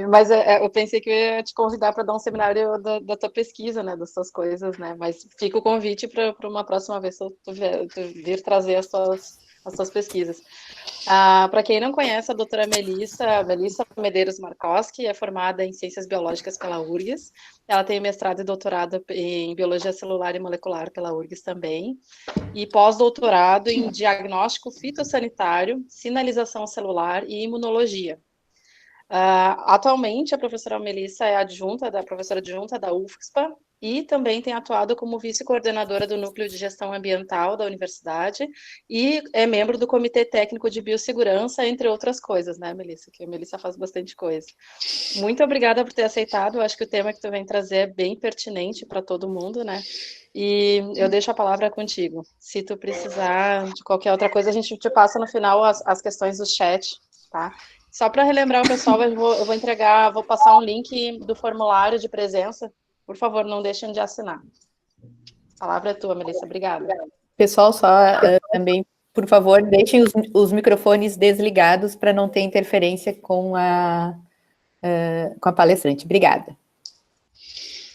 Mas eu pensei que eu ia te convidar para dar um seminário da tua pesquisa, né, das tuas coisas, né, mas fica o convite para uma próxima vez tu vir trazer as tuas pesquisas. Para quem não conhece, a doutora Melissa Medeiros Markoski é formada em Ciências Biológicas pela URGS, ela tem mestrado e doutorado em Biologia Celular e Molecular pela URGS também, e pós-doutorado em Diagnóstico Fitossanitário, Sinalização Celular e Imunologia. Atualmente, a professora Melissa é professora adjunta da UFSPA e também tem atuado como vice-coordenadora do Núcleo de Gestão Ambiental da Universidade e é membro do Comitê Técnico de Biossegurança, entre outras coisas, né, Melissa? Que a Melissa faz bastante coisa. Muito obrigada por ter aceitado. Eu acho que o tema que tu vem trazer é bem pertinente para todo mundo, né? E eu deixo a palavra contigo. Se tu precisar de qualquer outra coisa, a gente te passa no final as questões do chat, tá? Só para relembrar o pessoal, vou passar um link do formulário de presença. Por favor, não deixem de assinar. A palavra é tua, Melissa. Obrigada. Pessoal, só também, por favor, deixem os microfones desligados para não ter interferência com a palestrante. Obrigada.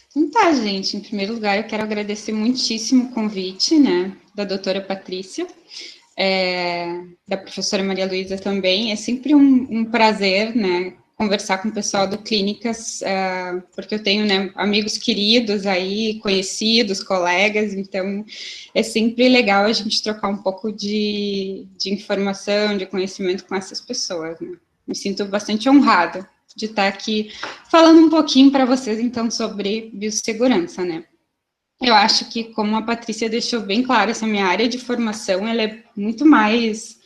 Então tá, gente. Em primeiro lugar, eu quero agradecer muitíssimo o convite, né, da doutora Patrícia. Da professora Maria Luísa também, é sempre um prazer, né, conversar com o pessoal do Clínicas, porque eu tenho, né, amigos queridos aí, conhecidos, colegas, então é sempre legal a gente trocar um pouco de informação, de conhecimento com essas pessoas, né. Me sinto bastante honrada de estar aqui falando um pouquinho para vocês, então, sobre biossegurança, né. Eu acho que, como a Patrícia deixou bem claro, essa minha área de formação, ela é muito mais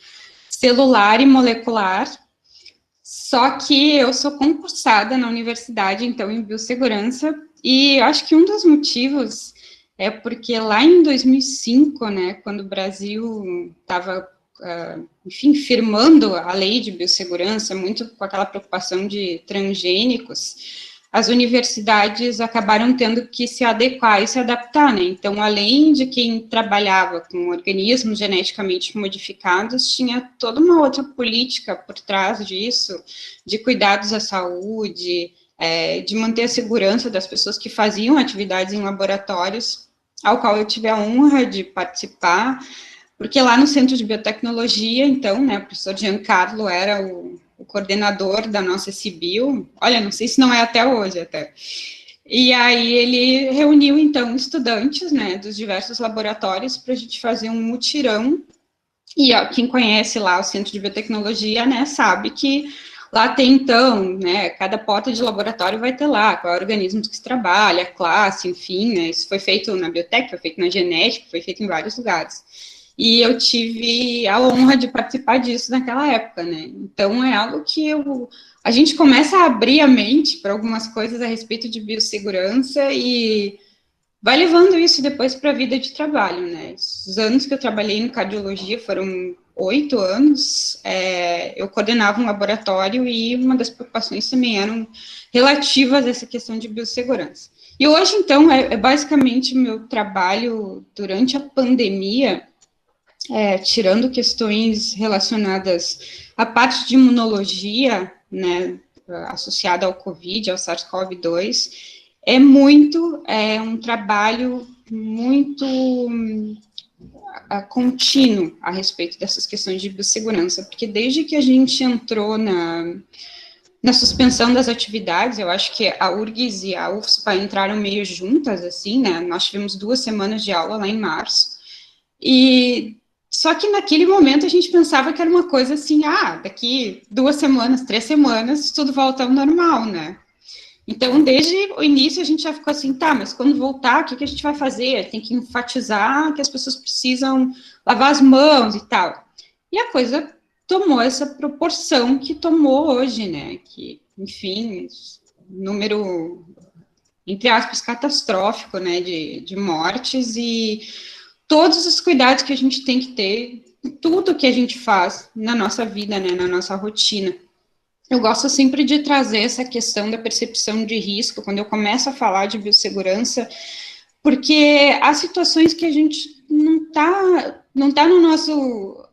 celular e molecular, só que eu sou concursada na universidade, então, em biossegurança, e eu acho que um dos motivos é porque lá em 2005, né, quando o Brasil estava, enfim, firmando a lei de biossegurança, muito com aquela preocupação de transgênicos, as universidades acabaram tendo que se adequar e se adaptar, né? Então, além de quem trabalhava com organismos geneticamente modificados, tinha toda uma outra política por trás disso, de cuidados à saúde, de manter a segurança das pessoas que faziam atividades em laboratórios, ao qual eu tive a honra de participar, porque lá no Centro de Biotecnologia, então, né, o professor Giancarlo era o coordenador da nossa CBio, olha, não sei se não é até hoje, até. E aí ele reuniu, então, estudantes, né, dos diversos laboratórios para a gente fazer um mutirão, e ó, quem conhece lá o Centro de Biotecnologia, né, sabe que lá tem, então, né, cada porta de laboratório vai ter lá qual é o organismo que se trabalha, a classe, enfim, né, isso foi feito na biotec, foi feito na genética, foi feito em vários lugares. E eu tive a honra de participar disso naquela época, né? Então, é algo que a gente começa a abrir a mente para algumas coisas a respeito de biossegurança e vai levando isso depois para a vida de trabalho, né? Os anos que eu trabalhei em cardiologia foram 8 anos, eu coordenava um laboratório e uma das preocupações também eram relativas a essa questão de biossegurança. E hoje, então, basicamente o meu trabalho durante a pandemia, tirando questões relacionadas à parte de imunologia, né, associada ao COVID, ao SARS-CoV-2, é um trabalho muito contínuo a respeito dessas questões de biossegurança, porque desde que a gente entrou na suspensão das atividades, eu acho que a URGS e a UFSPA entraram meio juntas, assim, né, nós tivemos 2 semanas de aula lá em março, e só que naquele momento a gente pensava que era uma coisa assim, daqui 2 semanas, 3 semanas, tudo volta ao normal, né? Então, desde o início a gente já ficou assim, tá, mas quando voltar, o que a gente vai fazer? Tem que enfatizar que as pessoas precisam lavar as mãos e tal. E a coisa tomou essa proporção que tomou hoje, né? Que, enfim, número, entre aspas, catastrófico, né, de mortes e todos os cuidados que a gente tem que ter, tudo que a gente faz na nossa vida, né, na nossa rotina. Eu gosto sempre de trazer essa questão da percepção de risco, quando eu começo a falar de biossegurança, porque há situações que a gente não tá no nosso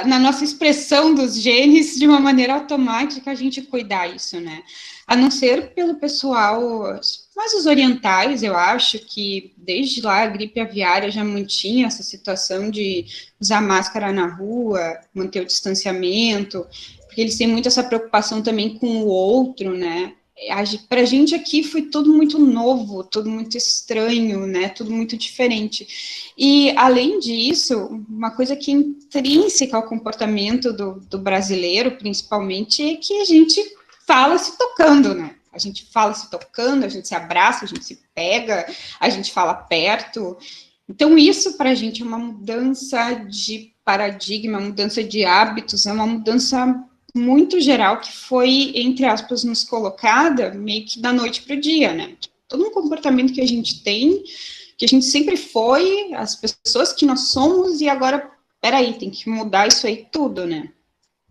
na nossa expressão dos genes, de uma maneira automática, a gente cuidar isso, né? A não ser pelo pessoal, mas os orientais, eu acho que desde lá a gripe aviária já mantinha essa situação de usar máscara na rua, manter o distanciamento, porque eles têm muito essa preocupação também com o outro, né? Para a gente aqui foi tudo muito novo, tudo muito estranho, né? Tudo muito diferente. E, além disso, uma coisa que é intrínseca ao comportamento do brasileiro, principalmente, é que a gente fala se tocando, né? A gente fala se tocando, a gente se abraça, a gente se pega, a gente fala perto. Então, isso para a gente é uma mudança de paradigma, uma mudança de hábitos, é uma mudança muito geral que foi, entre aspas, nos colocada meio que da noite para o dia, né? Todo um comportamento que a gente tem, que a gente sempre foi, as pessoas que nós somos, e agora, peraí, tem que mudar isso aí tudo, né?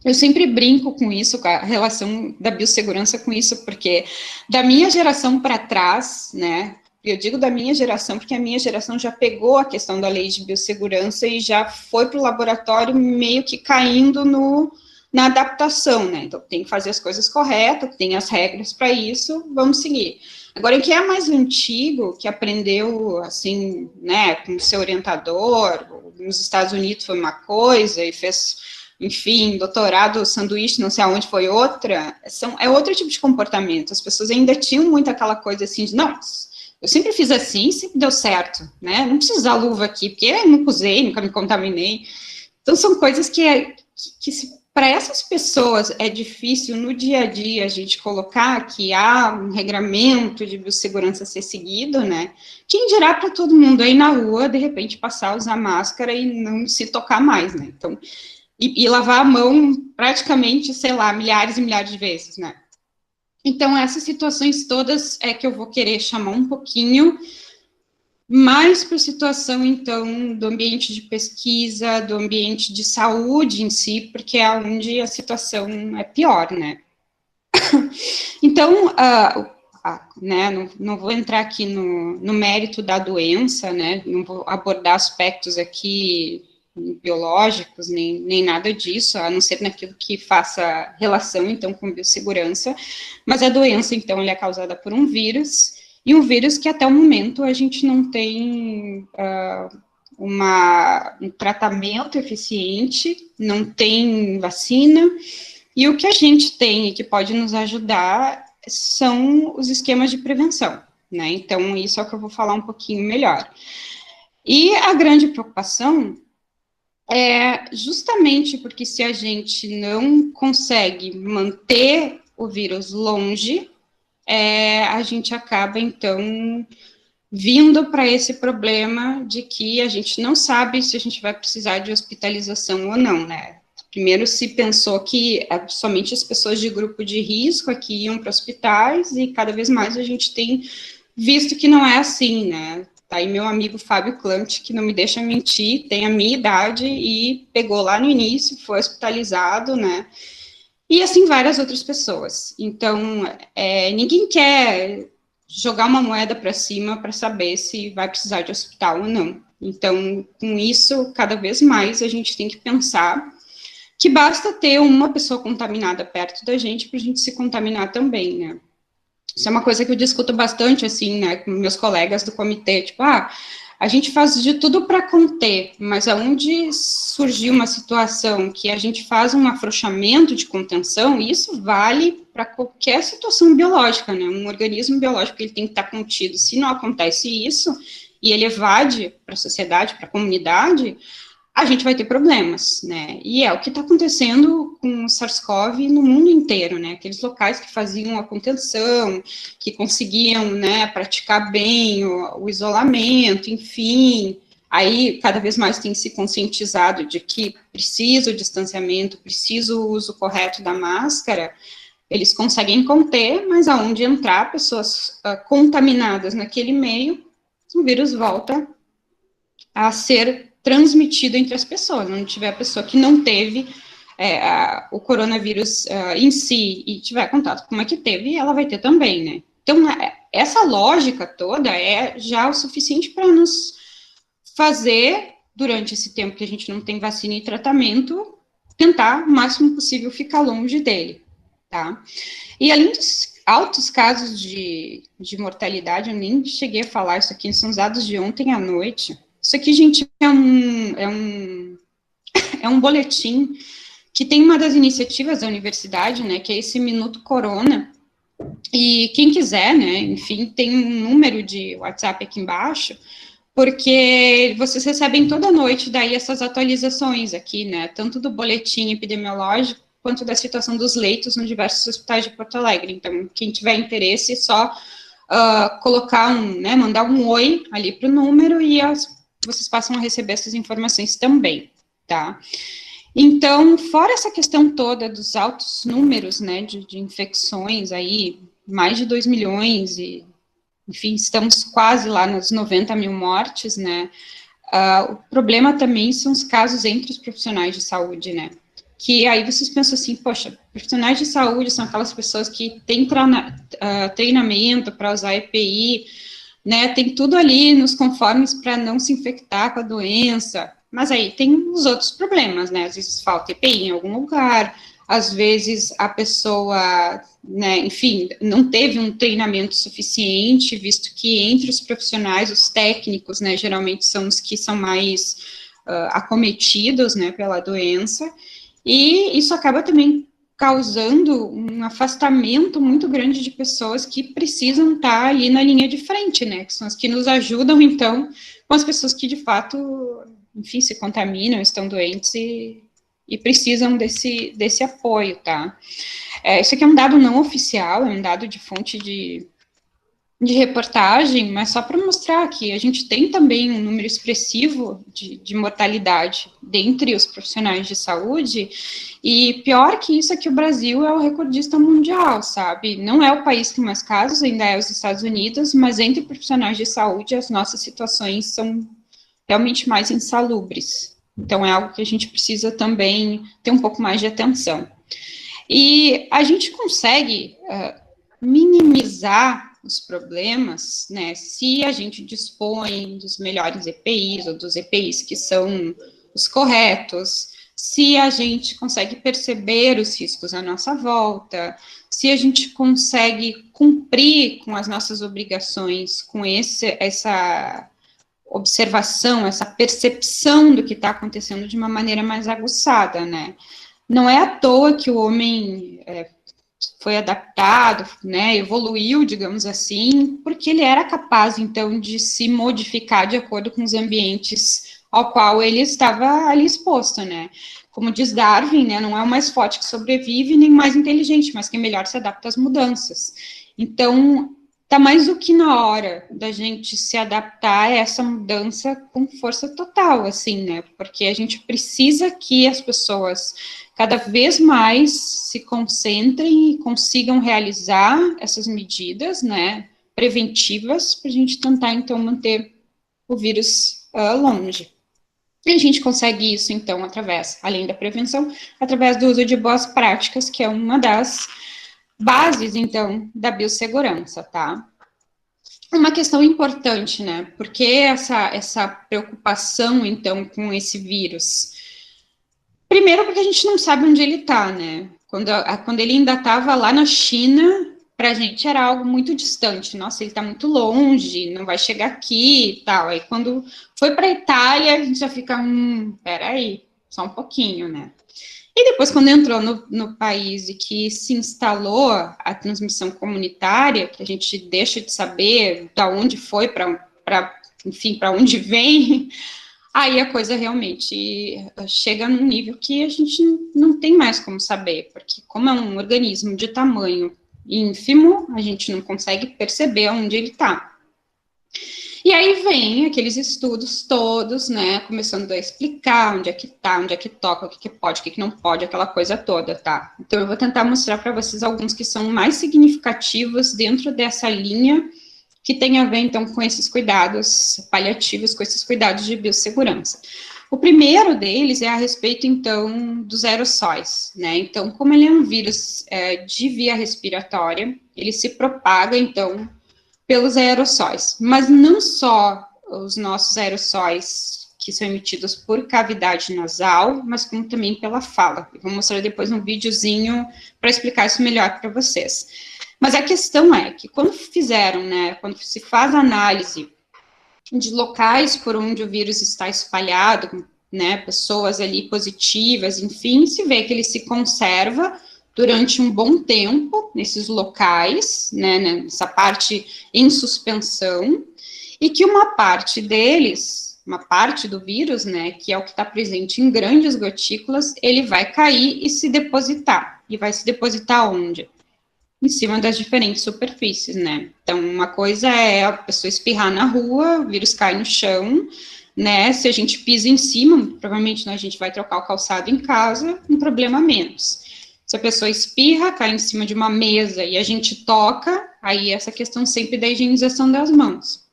Eu sempre brinco com isso, com a relação da biossegurança com isso, porque da minha geração para trás, né? Eu digo da minha geração, porque a minha geração já pegou a questão da lei de biossegurança e já foi para o laboratório meio que caindo na adaptação, né? Então, tem que fazer as coisas corretas, tem as regras para isso, vamos seguir. Agora, quem é mais antigo, que aprendeu, assim, né, com o seu orientador, nos Estados Unidos foi uma coisa, e fez, enfim, doutorado, sanduíche, não sei aonde foi outra, é outro tipo de comportamento. As pessoas ainda tinham muito aquela coisa assim de, não, eu sempre fiz assim, sempre deu certo, né? Não preciso usar luva aqui, porque eu nunca usei, nunca me contaminei. Então, são coisas que para essas pessoas é difícil no dia a dia a gente colocar que há um regramento de biossegurança a ser seguido, né? Quem dirá para todo mundo aí na rua, de repente, passar a usar máscara e não se tocar mais, né? Então, e lavar a mão praticamente, sei lá, milhares e milhares de vezes, né? Então, essas situações todas é que eu vou querer chamar um pouquinho mais para a situação, então, do ambiente de pesquisa, do ambiente de saúde em si, porque é onde a situação é pior, né? Então, né, não vou entrar aqui no mérito da doença, né, não vou abordar aspectos aqui biológicos, nem nada disso, a não ser naquilo que faça relação, então, com biossegurança, mas a doença, então, ela é causada por um vírus, e um vírus que até o momento a gente não tem um tratamento eficiente, não tem vacina, e o que a gente tem e que pode nos ajudar são os esquemas de prevenção, né? Então, isso é o que eu vou falar um pouquinho melhor. E a grande preocupação é justamente porque se a gente não consegue manter o vírus longe, a gente acaba, então, vindo para esse problema de que a gente não sabe se a gente vai precisar de hospitalização ou não, né? Primeiro se pensou que somente as pessoas de grupo de risco aqui iam para hospitais, e cada vez mais a gente tem visto que não é assim, né? Tá aí meu amigo Fábio Klant, que não me deixa mentir, tem a minha idade e pegou lá no início, foi hospitalizado, né? E assim várias outras pessoas. Então, ninguém quer jogar uma moeda para cima para saber se vai precisar de hospital ou não. Então, com isso, cada vez mais a gente tem que pensar que basta ter uma pessoa contaminada perto da gente para a gente se contaminar também, né? Isso é uma coisa que eu discuto bastante, assim, né, com meus colegas do comitê, tipo, a gente faz de tudo para conter, mas aonde surgiu uma situação que a gente faz um afrouxamento de contenção, isso vale para qualquer situação biológica, né? Um organismo biológico, ele tem que estar contido. Se não acontece isso, e ele evade para a sociedade, para a comunidade, a gente vai ter problemas, né? E é o que está acontecendo com o SARS-CoV no mundo inteiro, né? Aqueles locais que faziam a contenção, que conseguiam, né, praticar bem o isolamento, enfim. Aí, cada vez mais tem se conscientizado de que precisa o distanciamento, precisa o uso correto da máscara. Eles conseguem conter, mas aonde entrar pessoas contaminadas naquele meio, o vírus volta a ser transmitido entre as pessoas. Não tiver a pessoa que não teve o coronavírus em si e tiver contato com uma que teve, ela vai ter também, né? Então, essa lógica toda é já o suficiente para nos fazer durante esse tempo que a gente não tem vacina e tratamento, tentar o máximo possível ficar longe dele, tá? E além dos altos casos de mortalidade, eu nem cheguei a falar isso aqui, são os dados de ontem à noite. Isso aqui, gente, é um boletim que tem uma das iniciativas da universidade, né, que é esse Minuto Corona, e quem quiser, né, enfim, tem um número de WhatsApp aqui embaixo, porque vocês recebem toda noite daí essas atualizações aqui, né, tanto do boletim epidemiológico, quanto da situação dos leitos nos diversos hospitais de Porto Alegre. Então, quem tiver interesse, é só colocar né, mandar um oi ali para o número e vocês passam a receber essas informações também, tá? Então, fora essa questão toda dos altos números, né, de infecções aí, mais de 2 milhões e, enfim, estamos quase lá nas 90 mil mortes, né, o problema também são os casos entre os profissionais de saúde, né, que aí vocês pensam assim, poxa, profissionais de saúde são aquelas pessoas que têm treinamento para usar EPI, né, tem tudo ali nos conformes para não se infectar com a doença, mas aí tem os outros problemas, né, às vezes falta EPI em algum lugar, às vezes a pessoa, né, enfim, não teve um treinamento suficiente, visto que entre os profissionais, os técnicos, né, geralmente são os que são mais acometidos, né, pela doença, e isso acaba também causando um afastamento muito grande de pessoas que precisam estar ali na linha de frente, né, que são as que nos ajudam, então, com as pessoas que, de fato, enfim, se contaminam, estão doentes e precisam desse apoio, tá? Isso aqui é um dado não oficial, é um dado de fonte de reportagem, mas só para mostrar que a gente tem também um número expressivo de mortalidade dentre os profissionais de saúde, e pior que isso é que o Brasil é o recordista mundial, sabe? Não é o país com mais casos, ainda é os Estados Unidos, mas entre profissionais de saúde as nossas situações são realmente mais insalubres. Então, é algo que a gente precisa também ter um pouco mais de atenção. E a gente consegue minimizar os problemas, né, se a gente dispõe dos melhores EPIs, ou dos EPIs que são os corretos, se a gente consegue perceber os riscos à nossa volta, se a gente consegue cumprir com as nossas obrigações, com essa observação, essa percepção do que está acontecendo de uma maneira mais aguçada, né. Não é à toa que o homem foi adaptado, né, evoluiu, digamos assim, porque ele era capaz, então, de se modificar de acordo com os ambientes ao qual ele estava ali exposto, né. Como diz Darwin, né, não é o mais forte que sobrevive, nem o mais inteligente, mas que melhor se adapta às mudanças. Então, está mais do que na hora da gente se adaptar a essa mudança com força total, assim, né, porque a gente precisa que as pessoas cada vez mais se concentrem e consigam realizar essas medidas, né, preventivas, para a gente tentar, então, manter o vírus longe. E a gente consegue isso, então, através, além da prevenção, através do uso de boas práticas, que é uma das bases, então, da biossegurança, tá? Uma questão importante, né, porque essa preocupação, então, com esse vírus? Primeiro, porque a gente não sabe onde ele está, né? Quando ele ainda estava lá na China, para a gente era algo muito distante. Nossa, ele está muito longe, não vai chegar aqui e tal. Aí, quando foi para a Itália, a gente já fica, peraí, só um pouquinho, né? E depois, quando entrou no país e que se instalou a transmissão comunitária, que a gente deixa de saber de onde foi, enfim, para onde vem, aí a coisa realmente chega num nível que a gente não tem mais como saber, porque como é um organismo de tamanho ínfimo, a gente não consegue perceber onde ele está. E aí vem aqueles estudos todos, né, começando a explicar onde é que tá, onde é que toca, o que pode, o que não pode, aquela coisa toda, tá? Então eu vou tentar mostrar para vocês alguns que são mais significativos dentro dessa linha que tem a ver, então, com esses cuidados paliativos, com esses cuidados de biossegurança. O primeiro deles é a respeito, então, dos aerossóis, né? Então, como ele é um vírus de via respiratória, ele se propaga, então, pelos aerossóis. Mas não só os nossos aerossóis que são emitidos por cavidade nasal, mas como também pela fala. Eu vou mostrar depois um videozinho para explicar isso melhor para vocês. Mas a questão é que quando fizeram, né, quando se faz análise de locais por onde o vírus está espalhado, né, pessoas ali positivas, enfim, se vê que ele se conserva durante um bom tempo nesses locais, né, nessa parte em suspensão, e que uma parte deles, uma parte do vírus, né, que é o que está presente em grandes gotículas, ele vai cair e se depositar. E vai se depositar onde? Em cima das diferentes superfícies, né? Então, uma coisa é a pessoa espirrar na rua, o vírus cai no chão, né? Se a gente pisa em cima, provavelmente, né, a gente vai trocar o calçado em casa, um problema menos. Se a pessoa espirra, cai em cima de uma mesa e a gente toca, aí essa questão sempre da higienização das mãos.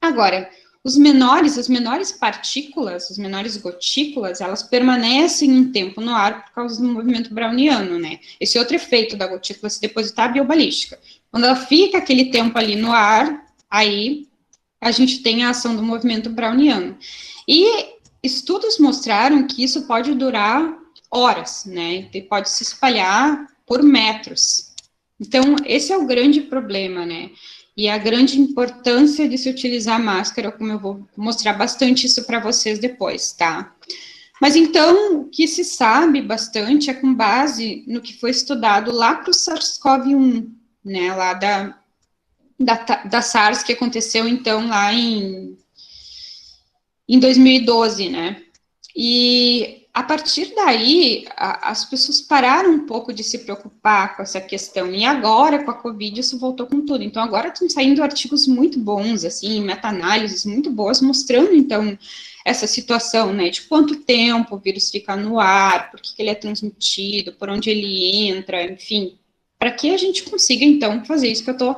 Agora, as menores partículas, as menores gotículas, elas permanecem um tempo no ar por causa do movimento browniano, né? Esse outro efeito da gotícula se depositar é a biobalística. Quando ela fica aquele tempo ali no ar, aí a gente tem a ação do movimento browniano. E estudos mostraram que isso pode durar horas, né? E pode se espalhar por metros. Então, esse é o grande problema, né? E a grande importância de se utilizar máscara, como eu vou mostrar bastante isso para vocês depois, tá? Mas então, o que se sabe bastante é com base no que foi estudado lá para o SARS-CoV-1, né? Lá da SARS, que aconteceu, então, lá em 2012, né? E a partir daí, as pessoas pararam um pouco de se preocupar com essa questão, e agora, com a Covid, isso voltou com tudo. Então, agora estão saindo artigos muito bons, assim, meta-análises muito boas, mostrando, então, essa situação, né, de quanto tempo o vírus fica no ar, por que ele é transmitido, por onde ele entra, enfim, para que a gente consiga, então, fazer isso que eu estou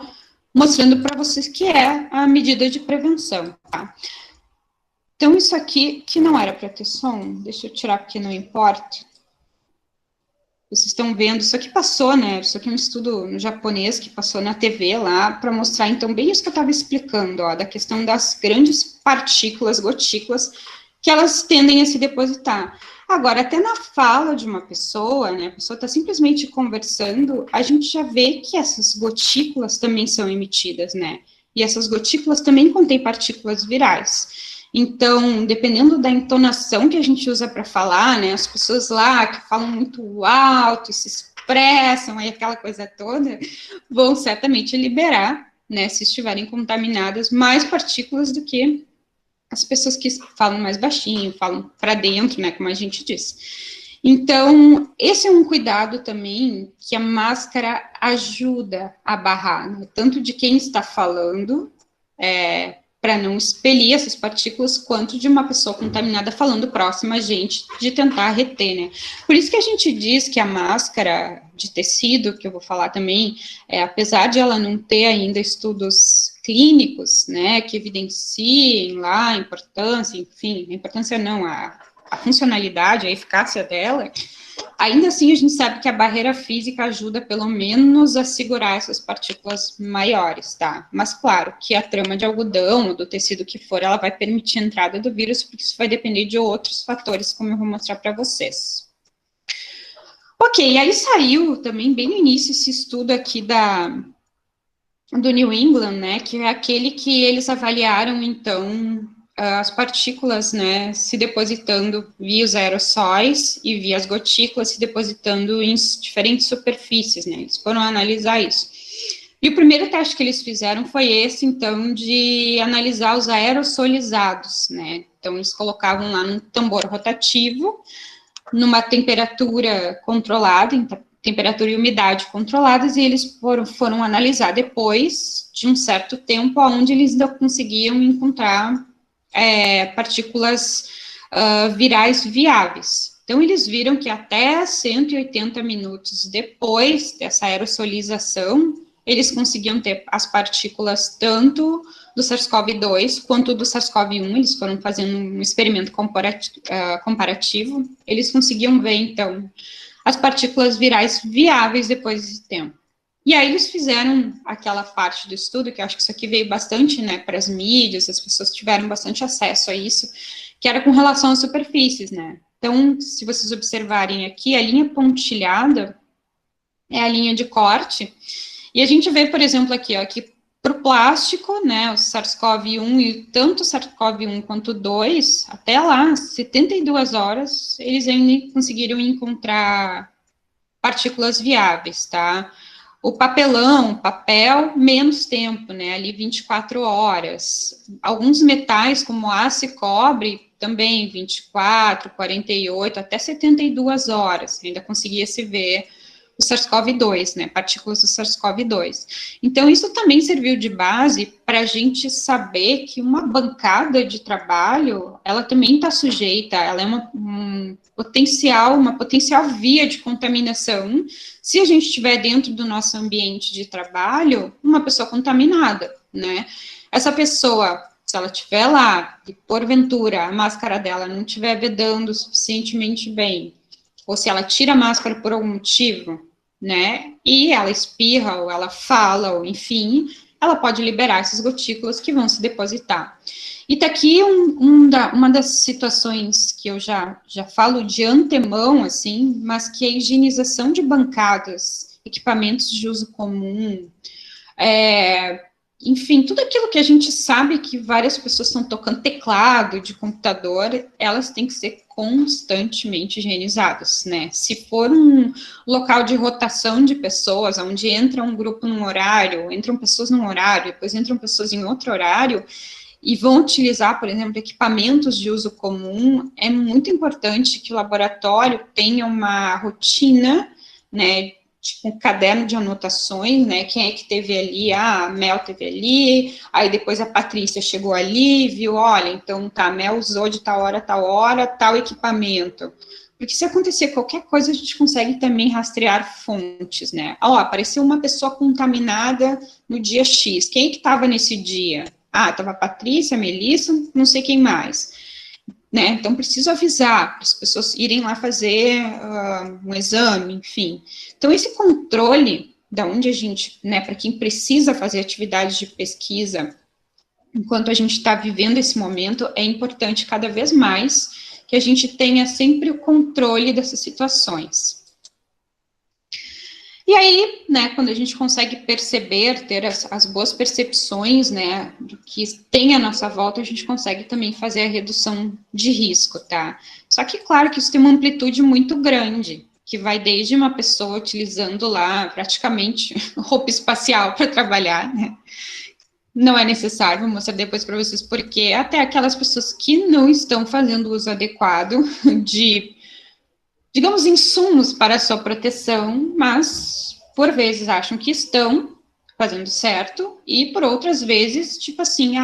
mostrando para vocês, que é a medida de prevenção, tá? Então, isso aqui, que não era para ter som, deixa eu tirar porque não importa. Vocês estão vendo, isso aqui passou, né? Isso aqui é um estudo no japonês que passou na TV lá, para mostrar, então, bem isso que eu estava explicando, ó, da questão das grandes partículas, gotículas, que elas tendem a se depositar. Agora, até na fala de uma pessoa, né? A pessoa está simplesmente conversando, a gente já vê que essas gotículas também são emitidas, né? E essas gotículas também contêm partículas virais. Então, dependendo da entonação que a gente usa para falar, né, as pessoas lá que falam muito alto e se expressam, aí aquela coisa toda, vão certamente liberar, né, se estiverem contaminadas, mais partículas do que as pessoas que falam mais baixinho, falam para dentro, né, como a gente diz. Então, esse é um cuidado também que a máscara ajuda a barrar, né, tanto de quem está falando, para não expelir essas partículas, quanto de uma pessoa contaminada falando próxima a gente, de tentar reter, né? Por isso que a gente diz que a máscara de tecido, que eu vou falar também, apesar de ela não ter ainda estudos clínicos, né, que evidenciem lá a importância, enfim, a importância não, a funcionalidade, a eficácia dela, ainda assim a gente sabe que a barreira física ajuda pelo menos a segurar essas partículas maiores, tá? Mas claro que a trama de algodão ou do tecido que for, ela vai permitir a entrada do vírus, porque isso vai depender de outros fatores, como eu vou mostrar para vocês. Ok, aí saiu também bem no início esse estudo aqui do New England, né, que é aquele que eles avaliaram, então, as partículas, né, se depositando via os aerossóis e via as gotículas se depositando em diferentes superfícies, né, eles foram analisar isso. E o primeiro teste que eles fizeram foi esse, então, de analisar os aerosolizados, né, então eles colocavam lá num tambor rotativo, numa temperatura controlada, temperatura e umidade controladas, e eles foram analisar depois de um certo tempo, onde eles ainda conseguiam encontrar partículas virais viáveis. Então, eles viram que até 180 minutos depois dessa aerosolização, eles conseguiam ter as partículas tanto do SARS-CoV-2 quanto do SARS-CoV-1, eles foram fazendo um experimento comparativo, eles conseguiam ver, então, as partículas virais viáveis depois desse tempo. E aí eles fizeram aquela parte do estudo, que eu acho que isso aqui veio bastante, né, para as mídias, as pessoas tiveram bastante acesso a isso, que era com relação às superfícies, né? Então, se vocês observarem aqui, a linha pontilhada é a linha de corte, e a gente vê, por exemplo, aqui, ó, que para o plástico, né, o SARS-CoV-1 e tanto o SARS-CoV-1 quanto o 2, até lá, 72 horas, eles ainda conseguiram encontrar partículas viáveis, tá? O papel, menos tempo, né, ali 24 horas. Alguns metais, como aço e cobre, também 24, 48, até 72 horas, ainda conseguia se ver o SARS-CoV-2, né, partículas do SARS-CoV-2. Então, isso também serviu de base para a gente saber que uma bancada de trabalho, ela também está sujeita, ela é uma potencial via de contaminação, se a gente estiver dentro do nosso ambiente de trabalho, uma pessoa contaminada, né? Essa pessoa, se ela estiver lá, e porventura a máscara dela não estiver vedando suficientemente bem, ou se ela tira a máscara por algum motivo, né, e ela espirra, ou ela fala, ou enfim, ela pode liberar essas gotículas que vão se depositar. E tá aqui uma das situações que eu já falo de antemão, assim, mas que a higienização de bancadas, equipamentos de uso comum, enfim, tudo aquilo que a gente sabe que várias pessoas estão tocando teclado de computador, elas têm que ser constantemente higienizadas, né? Se for um local de rotação de pessoas, onde entra um grupo num horário, entram pessoas num horário, depois entram pessoas em outro horário, e vão utilizar, por exemplo, equipamentos de uso comum, é muito importante que o laboratório tenha uma rotina, né, tipo um caderno de anotações, né, quem é que teve ali, a Mel teve ali, aí depois a Patrícia chegou ali, viu, olha, então tá, a Mel usou de tal hora, tal equipamento, porque se acontecer qualquer coisa, a gente consegue também rastrear fontes, né, ó, apareceu uma pessoa contaminada no dia X, quem é que estava nesse dia? Ah, estava a Patrícia, a Melissa, não sei quem mais, né, então preciso avisar para as pessoas irem lá fazer um exame, enfim. Então, esse controle da onde a gente, né, para quem precisa fazer atividades de pesquisa, enquanto a gente está vivendo esse momento, é importante cada vez mais que a gente tenha sempre o controle dessas situações. E aí, né, quando a gente consegue perceber, ter as boas percepções, né, do que tem à nossa volta, a gente consegue também fazer a redução de risco, tá? Só que, claro, que isso tem uma amplitude muito grande, que vai desde uma pessoa utilizando lá, praticamente, roupa espacial para trabalhar, né? Não é necessário, vou mostrar depois para vocês porque até aquelas pessoas que não estão fazendo uso adequado de, digamos, insumos para a sua proteção, mas, por vezes, acham que estão fazendo certo, e por outras vezes, tipo assim,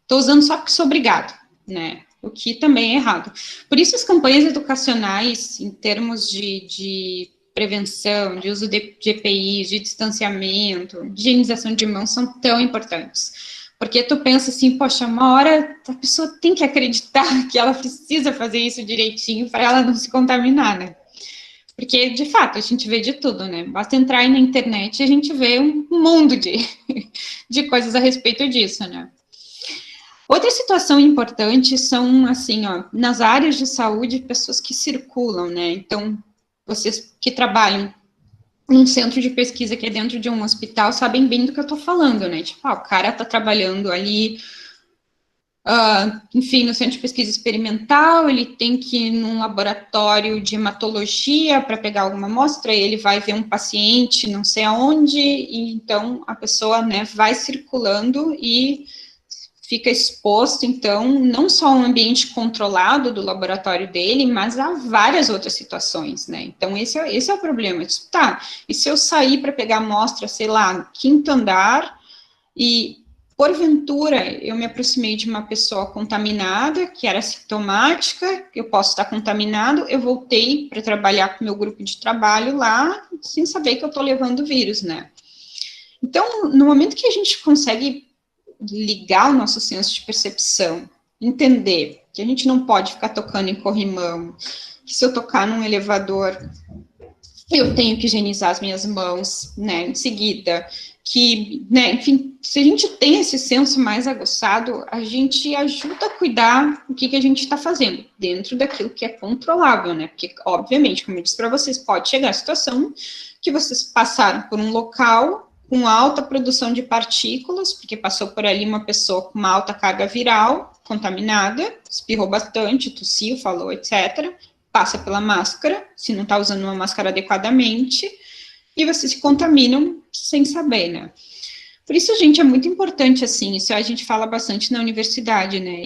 estou usando só porque sou obrigado, né, o que também é errado. Por isso, as campanhas educacionais, em termos de prevenção, de uso de EPIs, de distanciamento, de higienização de mãos, são tão importantes. Porque tu pensa assim, poxa, uma hora a pessoa tem que acreditar que ela precisa fazer isso direitinho para ela não se contaminar, né? Porque, de fato, a gente vê de tudo, né? Basta entrar aí na internet e a gente vê um mundo de coisas a respeito disso, né? Outra situação importante são, assim, ó, nas áreas de saúde, pessoas que circulam, né? Então, vocês que trabalham num centro de pesquisa que é dentro de um hospital sabem bem do que eu tô falando, né? Tipo, o cara tá trabalhando ali, enfim, no centro de pesquisa experimental, ele tem que ir num laboratório de hematologia para pegar alguma amostra, ele vai ver um paciente não sei aonde, e então a pessoa, né, vai circulando e fica exposto, então, não só ao ambiente controlado do laboratório dele, mas a várias outras situações, né? Então, esse é o problema. Tipo, tá, e se eu sair para pegar amostra, sei lá, no quinto andar, e, porventura, eu me aproximei de uma pessoa contaminada, que era sintomática, eu posso estar contaminado, eu voltei para trabalhar com o meu grupo de trabalho lá, sem saber que eu estou levando o vírus, né? Então, no momento que a gente consegue ligar o nosso senso de percepção, entender que a gente não pode ficar tocando em corrimão, que se eu tocar num elevador eu tenho que higienizar as minhas mãos, né, em seguida, que, né, enfim, se a gente tem esse senso mais aguçado, a gente ajuda a cuidar o que a gente está fazendo, dentro daquilo que é controlável, né, porque, obviamente, como eu disse para vocês, pode chegar a situação que vocês passaram por um local com alta produção de partículas, porque passou por ali uma pessoa com uma alta carga viral, contaminada, espirrou bastante, tossiu, falou, etc., passa pela máscara, se não está usando uma máscara adequadamente, e vocês se contaminam sem saber, né? Por isso, gente, é muito importante, assim, isso a gente fala bastante na universidade, né?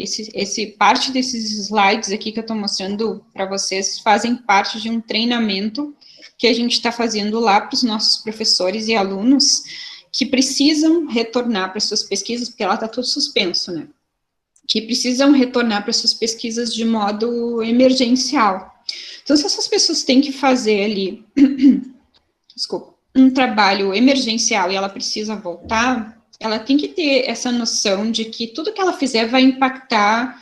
Parte desses slides aqui que eu estou mostrando para vocês fazem parte de um treinamento que a gente está fazendo lá para os nossos professores e alunos que precisam retornar para suas pesquisas, porque lá está tudo suspenso, né? Que precisam retornar para suas pesquisas de modo emergencial. Então, se essas pessoas têm que fazer ali, desculpa, um trabalho emergencial e ela precisa voltar, ela tem que ter essa noção de que tudo que ela fizer vai impactar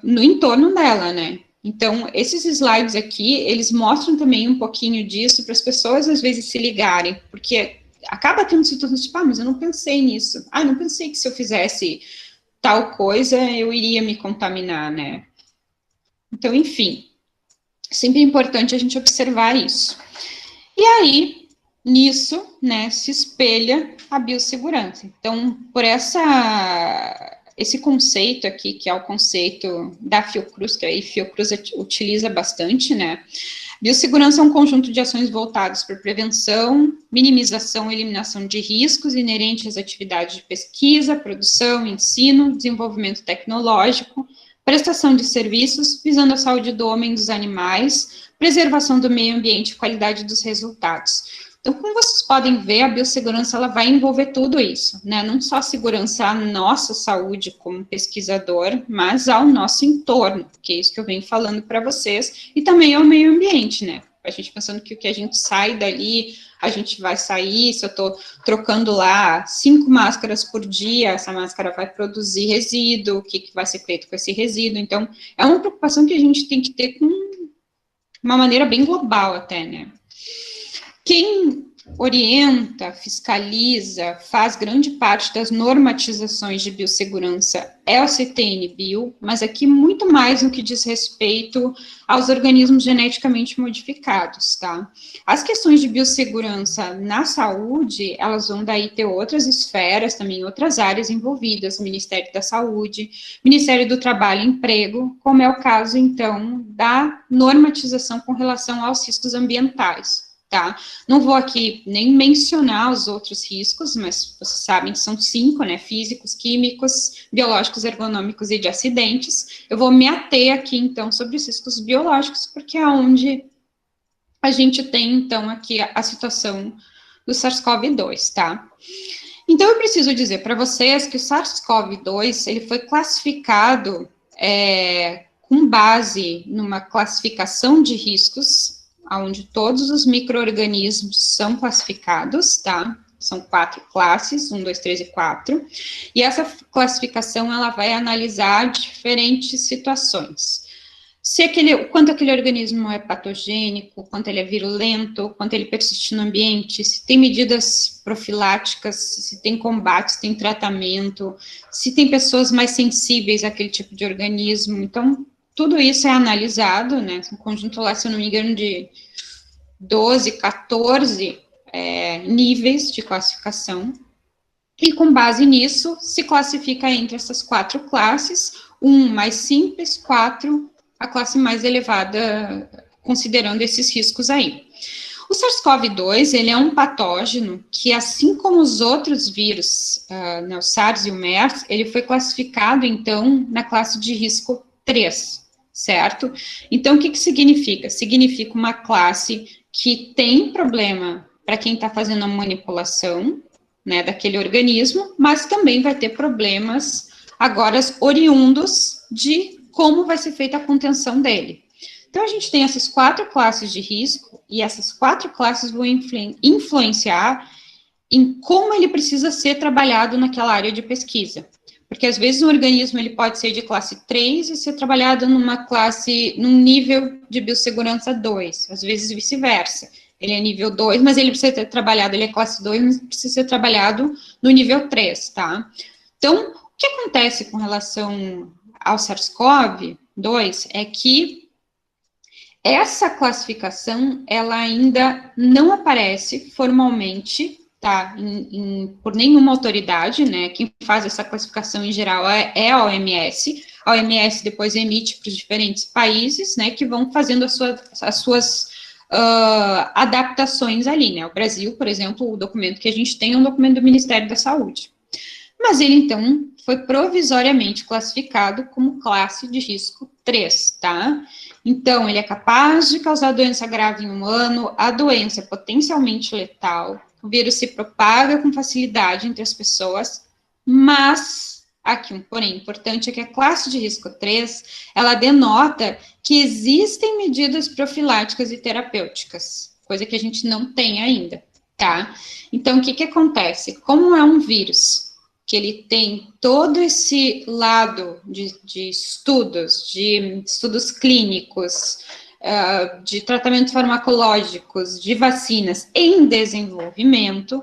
no entorno dela, né? Então, esses slides aqui, eles mostram também um pouquinho disso para as pessoas, às vezes, se ligarem, porque acaba tendo situações tipo, mas eu não pensei nisso. Não pensei que se eu fizesse tal coisa, eu iria me contaminar, né? Então, enfim, sempre é importante a gente observar isso. E aí, nisso, né, se espelha a biossegurança. Então, por esse conceito aqui, que é o conceito da Fiocruz, que a Fiocruz utiliza bastante, né, biossegurança é um conjunto de ações voltadas para prevenção, minimização e eliminação de riscos inerentes às atividades de pesquisa, produção, ensino, desenvolvimento tecnológico, prestação de serviços visando a saúde do homem e dos animais, preservação do meio ambiente e qualidade dos resultados. Então, como vocês podem ver, a biossegurança ela vai envolver tudo isso, né? Não só a segurança à nossa saúde como pesquisador, mas ao nosso entorno, que é isso que eu venho falando para vocês, e também ao meio ambiente, né? A gente pensando que o que a gente sai dali, a gente vai sair, se eu estou trocando lá 5 máscaras por dia, essa máscara vai produzir resíduo, o que vai ser feito com esse resíduo? Então, é uma preocupação que a gente tem que ter com uma maneira bem global até, né? Quem orienta, fiscaliza, faz grande parte das normatizações de biossegurança é o CTN-Bio, mas aqui muito mais no que diz respeito aos organismos geneticamente modificados, tá? As questões de biossegurança na saúde, elas vão daí ter outras esferas, também outras áreas envolvidas, Ministério da Saúde, Ministério do Trabalho e Emprego, como é o caso, então, da normatização com relação aos riscos ambientais. Tá? Não vou aqui nem mencionar os outros riscos, mas vocês sabem que são 5, né? Físicos, químicos, biológicos, ergonômicos e de acidentes. Eu vou me ater aqui, então, sobre os riscos biológicos, porque é onde a gente tem, então, aqui a situação do SARS-CoV-2, tá? Então, eu preciso dizer para vocês que o SARS-CoV-2, ele foi classificado com base numa classificação de riscos, onde todos os micro-organismos são classificados, tá? São 4 classes, 1, 2, 3 e 4. E essa classificação, ela vai analisar diferentes situações. Quanto aquele organismo é patogênico, quanto ele é virulento, quanto ele persiste no ambiente, se tem medidas profiláticas, se tem combate, se tem tratamento, se tem pessoas mais sensíveis àquele tipo de organismo. Então, tudo isso é analisado, né, um conjunto lá, se eu não me engano, de 12, 14 níveis de classificação, e com base nisso, se classifica entre essas 4 classes, 1 mais simples, 4, a classe mais elevada, considerando esses riscos aí. O SARS-CoV-2, ele é um patógeno que, assim como os outros vírus, né, o SARS e o MERS, ele foi classificado, então, na classe de risco 3, certo? Então, o que significa? Significa uma classe que tem problema para quem está fazendo a manipulação, né, daquele organismo, mas também vai ter problemas agora oriundos de como vai ser feita a contenção dele. Então, a gente tem essas 4 classes de risco, e essas 4 classes vão influenciar em como ele precisa ser trabalhado naquela área de pesquisa. Porque, às vezes, um organismo ele pode ser de classe 3 e ser trabalhado num nível de biossegurança 2, às vezes vice-versa. ele é nível 2, mas ele precisa ser trabalhado, ele é classe 2, mas precisa ser trabalhado no nível 3, tá? Então, o que acontece com relação ao SARS-CoV-2 é que essa classificação, ela ainda não aparece formalmente, tá, por nenhuma autoridade, né, quem faz essa classificação em geral é a OMS depois emite para os diferentes países, né, que vão fazendo as suas adaptações ali, né, o Brasil, por exemplo, o documento que a gente tem é um documento do Ministério da Saúde, mas ele, então, foi provisoriamente classificado como classe de risco 3, tá? Então, ele é capaz de causar doença grave em humano, a doença é potencialmente letal, o vírus se propaga com facilidade entre as pessoas, mas, aqui um porém importante, é que a classe de risco 3, ela denota que existem medidas profiláticas e terapêuticas, coisa que a gente não tem ainda, tá? Então, o que acontece? Como é um vírus que ele tem todo esse lado de estudos clínicos, de tratamentos farmacológicos, de vacinas em desenvolvimento,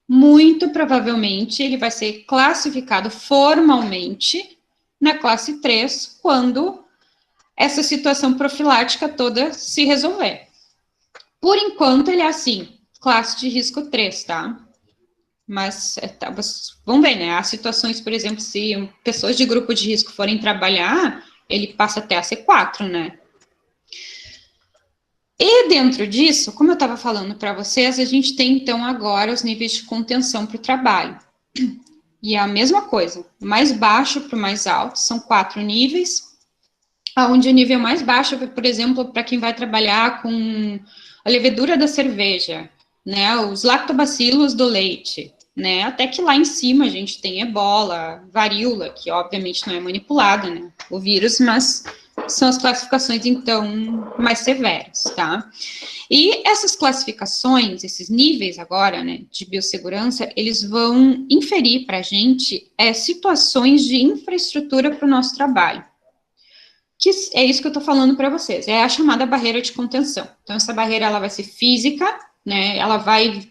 muito provavelmente ele vai ser classificado formalmente na classe 3, quando essa situação profilática toda se resolver. Por enquanto, ele é assim, classe de risco 3, tá? Mas, vamos ver, né, há situações, por exemplo, se pessoas de grupo de risco forem trabalhar, ele passa até a ser 4, né. E dentro disso, como eu estava falando para vocês, a gente tem, então, agora os níveis de contenção para o trabalho. E é a mesma coisa, mais baixo para o mais alto, são 4 níveis, onde o nível mais baixo, por exemplo, para quem vai trabalhar com a levedura da cerveja, né, os lactobacilos do leite, né, até que lá em cima a gente tem ebola, varíola, que obviamente não é manipulada, né, o vírus, mas são as classificações, então, mais severas, tá? E essas classificações, esses níveis agora, né, de biossegurança, eles vão inferir para a gente situações de infraestrutura para o nosso trabalho. Que é isso que eu estou falando para vocês, é a chamada barreira de contenção. Então, essa barreira, ela vai ser física, né, ela vai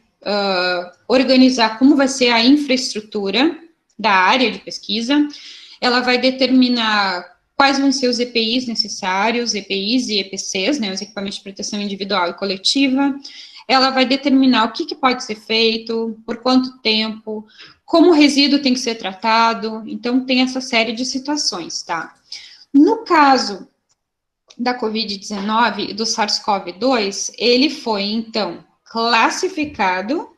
organizar como vai ser a infraestrutura da área de pesquisa, ela vai determinar quais vão ser os EPIs necessários, EPIs e EPCs, né, os equipamentos de proteção individual e coletiva, ela vai determinar o que pode ser feito, por quanto tempo, como o resíduo tem que ser tratado, então tem essa série de situações, tá? No caso da Covid-19 e do SARS-CoV-2, ele foi, então, classificado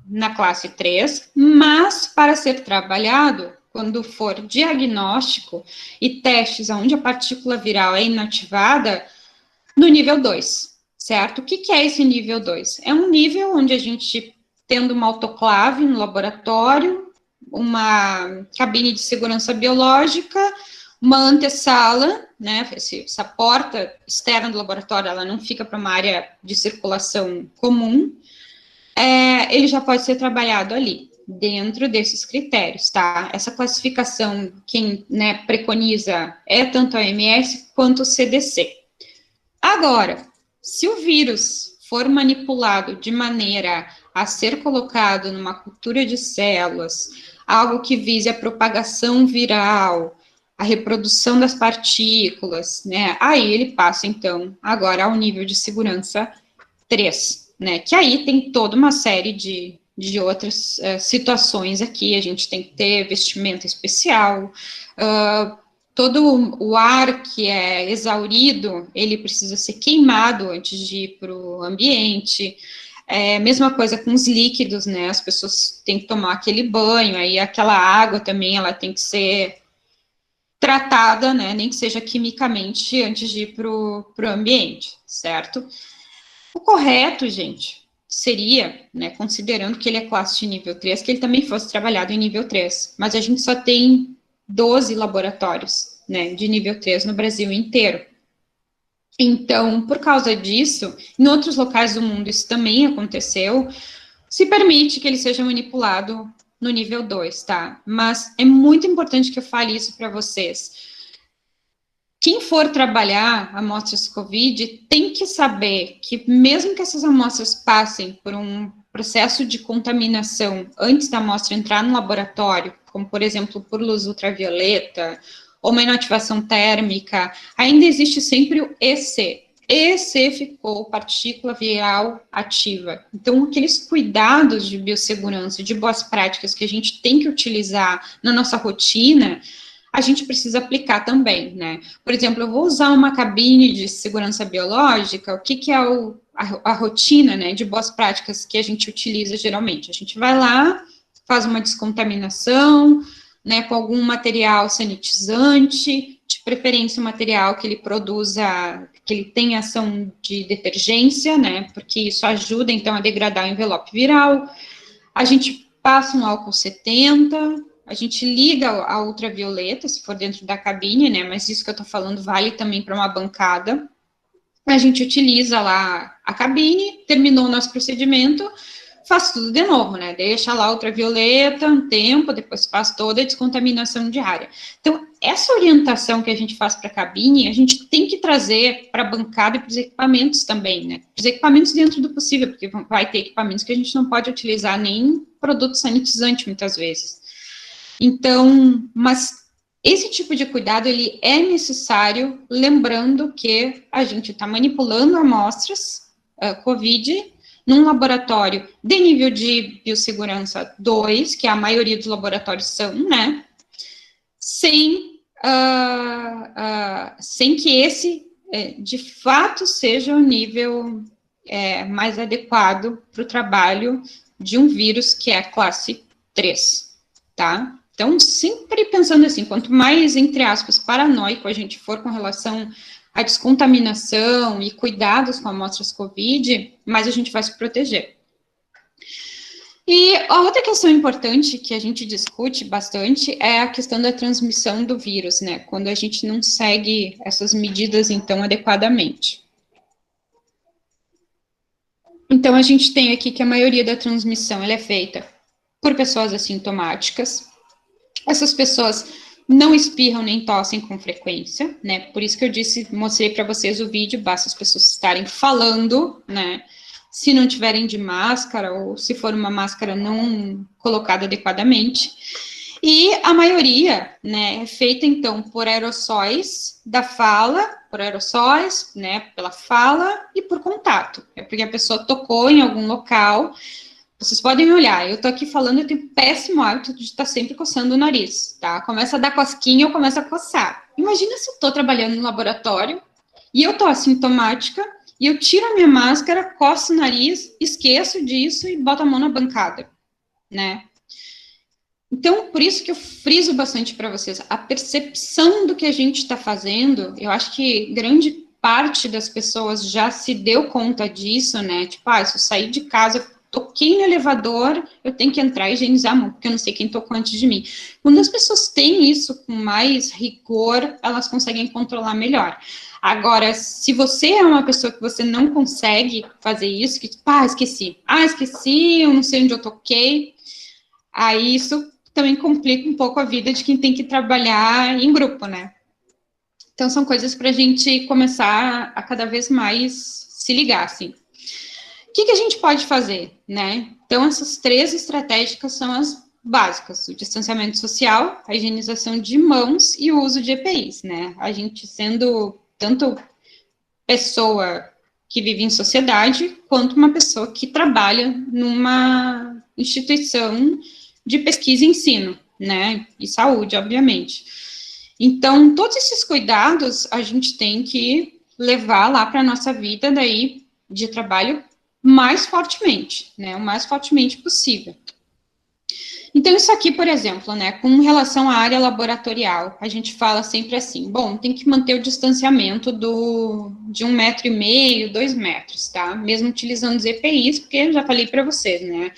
na classe 3, mas para ser trabalhado, quando for diagnóstico e testes onde a partícula viral é inativada, no nível 2, certo? O que é esse nível 2? É um nível onde a gente, tendo uma autoclave no laboratório, uma cabine de segurança biológica, uma antessala, né, essa porta externa do laboratório, ela não fica para uma área de circulação comum, ele já pode ser trabalhado ali, dentro desses critérios, tá? Essa classificação, quem, né, preconiza é tanto a OMS quanto o CDC. Agora, se o vírus for manipulado de maneira a ser colocado numa cultura de células, algo que vise a propagação viral, a reprodução das partículas, né, aí ele passa, então, agora ao nível de segurança 3, né, que aí tem toda uma série de outras situações aqui, a gente tem que ter vestimenta especial, todo o ar que é exaurido, ele precisa ser queimado antes de ir para o ambiente, mesma coisa com os líquidos, né, as pessoas têm que tomar aquele banho, aí aquela água também, ela tem que ser tratada, né, nem que seja quimicamente, antes de ir para o ambiente, certo? O correto, gente, seria, né, considerando que ele é classe de nível 3, que ele também fosse trabalhado em nível 3, mas a gente só tem 12 laboratórios, né, de nível 3 no Brasil inteiro. Então, por causa disso, em outros locais do mundo isso também aconteceu, se permite que ele seja manipulado no nível 2, tá? Mas é muito importante que eu fale isso para vocês. quem for trabalhar amostras COVID tem que saber que mesmo que essas amostras passem por um processo de contaminação antes da amostra entrar no laboratório, como, por exemplo, por luz ultravioleta, ou uma inativação térmica, ainda existe sempre o EC. EC ficou partícula viral ativa. Então, aqueles cuidados de biossegurança, de boas práticas que a gente tem que utilizar na nossa rotina, a gente precisa aplicar também, né? Por exemplo, eu vou usar uma cabine de segurança biológica, o que é a rotina, né, de boas práticas que a gente utiliza geralmente? A gente vai lá, faz uma descontaminação, né, com algum material sanitizante, de preferência um material que ele produza, que ele tenha ação de detergência, né, porque isso ajuda, então, a degradar o envelope viral. A gente passa um álcool 70, a gente liga a ultravioleta, se for dentro da cabine, né, mas isso que eu tô falando vale também para uma bancada. A gente utiliza lá a cabine, terminou o nosso procedimento, faz tudo de novo, né, deixa lá a ultravioleta um tempo, depois faz toda a descontaminação diária. Então, essa orientação que a gente faz para a cabine, a gente tem que trazer para a bancada e para os equipamentos também, né, os equipamentos dentro do possível, porque vai ter equipamentos que a gente não pode utilizar nem produto sanitizante, muitas vezes. Então, mas esse tipo de cuidado, ele é necessário, lembrando que a gente está manipulando amostras COVID num laboratório de nível de biossegurança 2, que a maioria dos laboratórios são, né, sem que esse, de fato, seja o nível mais adequado para o trabalho de um vírus que é classe 3, tá? Então, sempre pensando assim, quanto mais, entre aspas, paranoico a gente for com relação à descontaminação e cuidados com amostras COVID, mais a gente vai se proteger. E a outra questão importante que a gente discute bastante é a questão da transmissão do vírus, né? Quando a gente não segue essas medidas, então, adequadamente. Então, a gente tem aqui que a maioria da transmissão ela é feita por pessoas assintomáticas. Essas pessoas não espirram nem tossem com frequência, né? Por isso que eu mostrei para vocês o vídeo, basta as pessoas estarem falando, né? Se não tiverem de máscara, ou se for uma máscara não colocada adequadamente. E a maioria, né, é feita, então, por aerossóis da fala, por aerossóis, né, pela fala e por contato. É porque a pessoa tocou em algum local. Vocês podem olhar, eu tô aqui falando, eu tenho péssimo hábito de estar sempre coçando o nariz, tá? Começa a dar cosquinha, eu começo a coçar. Imagina se eu tô trabalhando no laboratório e eu tô assintomática e eu tiro a minha máscara, coço o nariz, esqueço disso e boto a mão na bancada, né? Então, por isso que eu friso bastante para vocês, a percepção do que a gente está fazendo, eu acho que grande parte das pessoas já se deu conta disso, né? Tipo, se eu sair de casa, toquei no elevador, eu tenho que entrar e higienizar a mão, porque eu não sei quem tocou antes de mim. Quando as pessoas têm isso com mais rigor, elas conseguem controlar melhor. Agora, se você é uma pessoa que você não consegue fazer isso, que, esqueci, eu não sei onde eu toquei, aí isso também complica um pouco a vida de quem tem que trabalhar em grupo, né? Então, são coisas para a gente começar a cada vez mais se ligar, assim. O que a gente pode fazer, né? Então, essas 3 estratégicas são as básicas: o distanciamento social, a higienização de mãos e o uso de EPIs, né? A gente sendo tanto pessoa que vive em sociedade, quanto uma pessoa que trabalha numa instituição de pesquisa e ensino, né? E saúde, obviamente. Então, todos esses cuidados a gente tem que levar lá para a nossa vida daí de trabalho mais fortemente, né, o mais fortemente possível. Então, isso aqui, por exemplo, né, com relação à área laboratorial, a gente fala sempre assim, bom, tem que manter o distanciamento de 1,5 metro, 2 metros, tá? Mesmo utilizando os EPIs, porque eu já falei para vocês, né,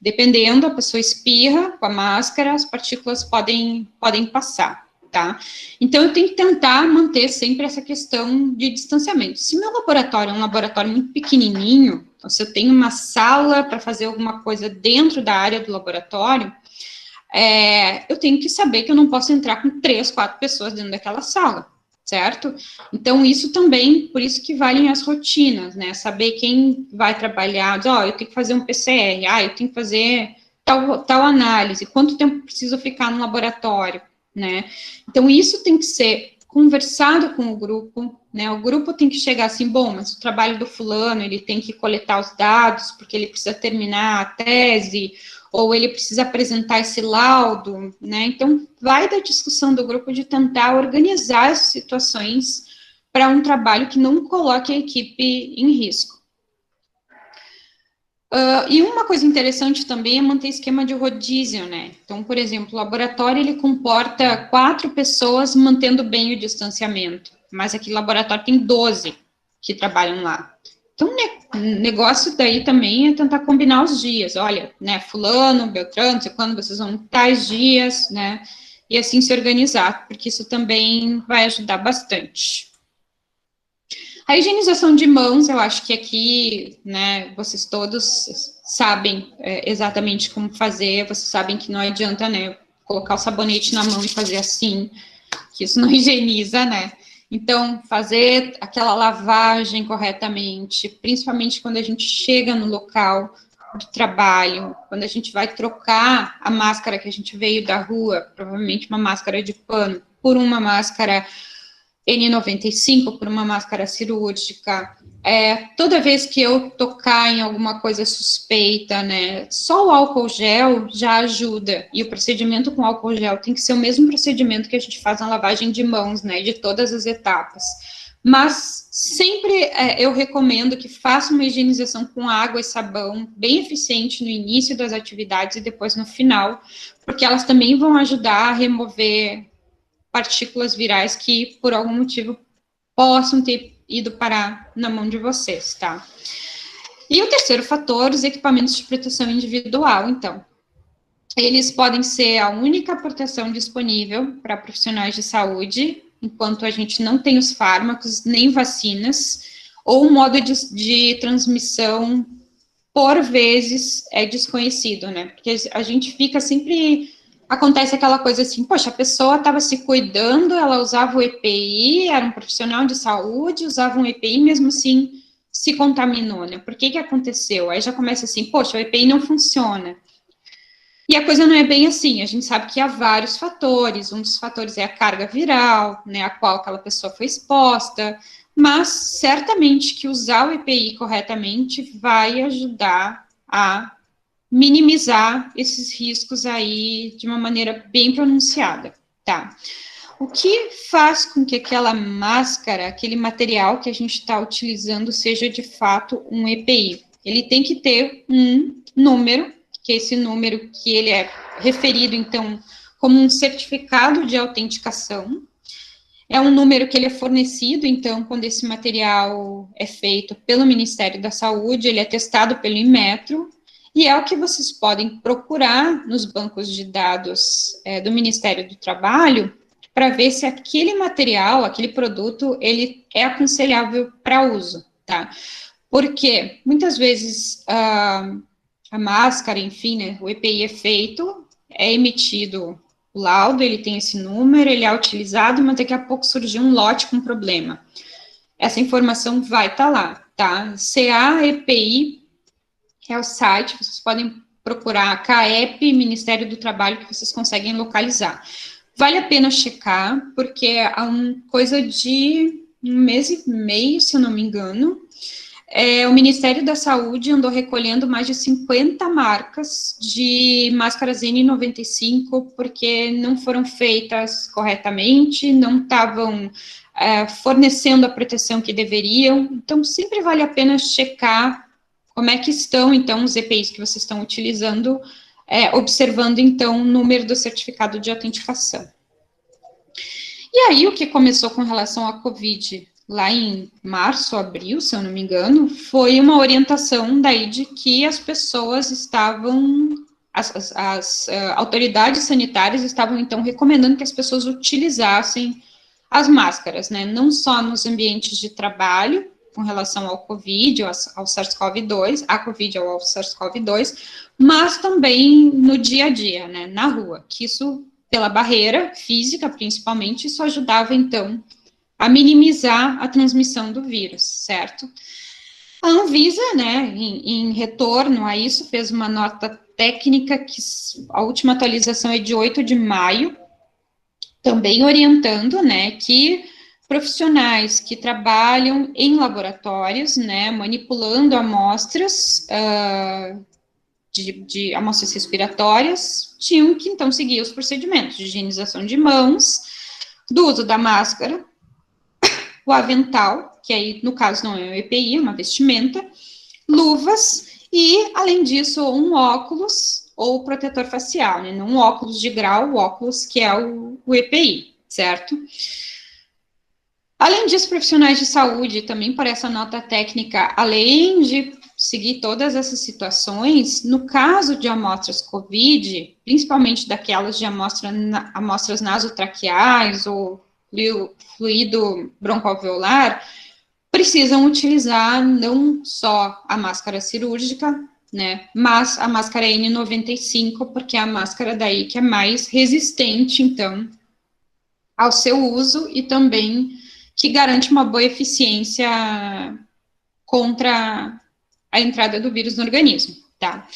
dependendo, a pessoa espirra com a máscara, as partículas podem passar, tá? Então, eu tenho que tentar manter sempre essa questão de distanciamento. Se meu laboratório é um laboratório muito pequenininho, então, se eu tenho uma sala para fazer alguma coisa dentro da área do laboratório, eu tenho que saber que eu não posso entrar com 3, 4 pessoas dentro daquela sala, certo? Então, isso também, por isso que valem as rotinas, né? Saber quem vai trabalhar, eu tenho que fazer um PCR, eu tenho que fazer tal análise, quanto tempo preciso ficar no laboratório, né? Então, isso tem que ser conversado com o grupo, né? O grupo tem que chegar assim, bom, mas o trabalho do fulano, ele tem que coletar os dados, porque ele precisa terminar a tese, ou ele precisa apresentar esse laudo, né? Então, vai da discussão do grupo de tentar organizar as situações para um trabalho que não coloque a equipe em risco. E uma coisa interessante também é manter esquema de rodízio, né? Então, por exemplo, o laboratório, ele comporta 4 pessoas mantendo bem o distanciamento, mas aquele laboratório tem 12 que trabalham lá. Então, o negócio daí também é tentar combinar os dias. Olha, né, fulano, beltrano, quando vocês vão tais dias, né? E assim se organizar, porque isso também vai ajudar bastante. A higienização de mãos, eu acho que aqui, né, vocês todos sabem exatamente como fazer, vocês sabem que não adianta, né, colocar o sabonete na mão e fazer assim, que isso não higieniza, né? Então, fazer aquela lavagem corretamente, principalmente quando a gente chega no local de trabalho, quando a gente vai trocar a máscara que a gente veio da rua, provavelmente uma máscara de pano, por uma máscara N95, por uma máscara cirúrgica. Toda vez que eu tocar em alguma coisa suspeita, né, só o álcool gel já ajuda, e o procedimento com álcool gel tem que ser o mesmo procedimento que a gente faz na lavagem de mãos, né, de todas as etapas. Mas sempre eu recomendo que faça uma higienização com água e sabão, bem eficiente no início das atividades e depois no final, porque elas também vão ajudar a remover partículas virais que, por algum motivo, possam ter ido parar na mão de vocês, tá? E o terceiro fator, os equipamentos de proteção individual, então. Eles podem ser a única proteção disponível para profissionais de saúde, enquanto a gente não tem os fármacos, nem vacinas, ou o modo de transmissão, por vezes, é desconhecido, né? Porque a gente fica sempre... Acontece aquela coisa assim, poxa, a pessoa estava se cuidando, ela usava o EPI, era um profissional de saúde, usava um EPI, mesmo assim se contaminou, né? Por que aconteceu? Aí já começa assim, poxa, o EPI não funciona. E a coisa não é bem assim, a gente sabe que há vários fatores, um dos fatores é a carga viral, né, a qual aquela pessoa foi exposta, mas certamente que usar o EPI corretamente vai ajudar a minimizar esses riscos aí de uma maneira bem pronunciada, tá? O que faz com que aquela máscara, aquele material que a gente está utilizando seja de fato um EPI? Ele tem que ter um número, que é esse número que ele é referido, então, como um certificado de autenticação. É um número que ele é fornecido, então, quando esse material é feito pelo Ministério da Saúde, ele é testado pelo Inmetro, e é o que vocês podem procurar nos bancos de dados do Ministério do Trabalho, para ver se aquele material, aquele produto, ele é aconselhável para uso, tá? Porque, muitas vezes, a máscara, enfim, né, o EPI é feito, é emitido o laudo, ele tem esse número, ele é utilizado, mas daqui a pouco surgiu um lote com problema. Essa informação vai estar lá, tá? CAEPI é o site, vocês podem procurar CAEP, Ministério do Trabalho, que vocês conseguem localizar. Vale a pena checar, porque há coisa de 1 mês e meio, se eu não me engano, o Ministério da Saúde andou recolhendo mais de 50 marcas de máscaras N95, porque não foram feitas corretamente, não estavam fornecendo a proteção que deveriam. Então, sempre vale a pena checar como é que estão, então, os EPIs que vocês estão utilizando, observando, então, o número do certificado de autenticação. E aí, o que começou com relação à Covid, lá em março, abril, se eu não me engano, foi uma orientação daí de que as pessoas estavam, as autoridades sanitárias estavam, então, recomendando que as pessoas utilizassem as máscaras, né, não só nos ambientes de trabalho, com relação ao Covid, ao SARS-CoV-2, a Covid ou ao SARS-CoV-2, mas também no dia a dia, né, na rua, que isso, pela barreira física, principalmente, isso ajudava, então, a minimizar a transmissão do vírus, certo? A Anvisa, né, em retorno a isso, fez uma nota técnica, que a última atualização é de 8 de maio, também orientando, né, que profissionais que trabalham em laboratórios, né, manipulando amostras de amostras respiratórias, tinham que, então, seguir os procedimentos de higienização de mãos, do uso da máscara, o avental, que aí, no caso, não é um EPI, é uma vestimenta, luvas e, além disso, um óculos ou protetor facial, né? Não um óculos de grau, o óculos que é o EPI, certo? Além disso, profissionais de saúde, também por essa nota técnica, além de seguir todas essas situações, no caso de amostras COVID, principalmente daquelas de amostras nasotraqueais ou fluido broncoalveolar, precisam utilizar não só a máscara cirúrgica, né, mas a máscara N95, porque é a máscara daí que é mais resistente, então, ao seu uso e também que garante uma boa eficiência contra a entrada do vírus no organismo, tá?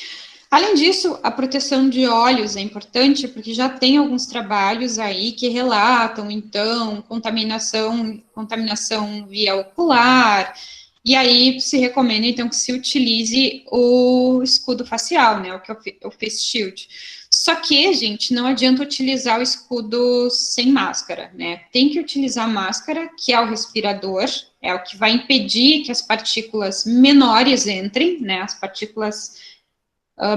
Além disso, a proteção de olhos é importante, porque já tem alguns trabalhos aí que relatam, então, contaminação via ocular, e aí se recomenda, então, que se utilize o escudo facial, né, o face shield. Só que, gente, não adianta utilizar o escudo sem máscara, né, tem que utilizar a máscara, que é o respirador, é o que vai impedir que as partículas menores entrem, né, as partículas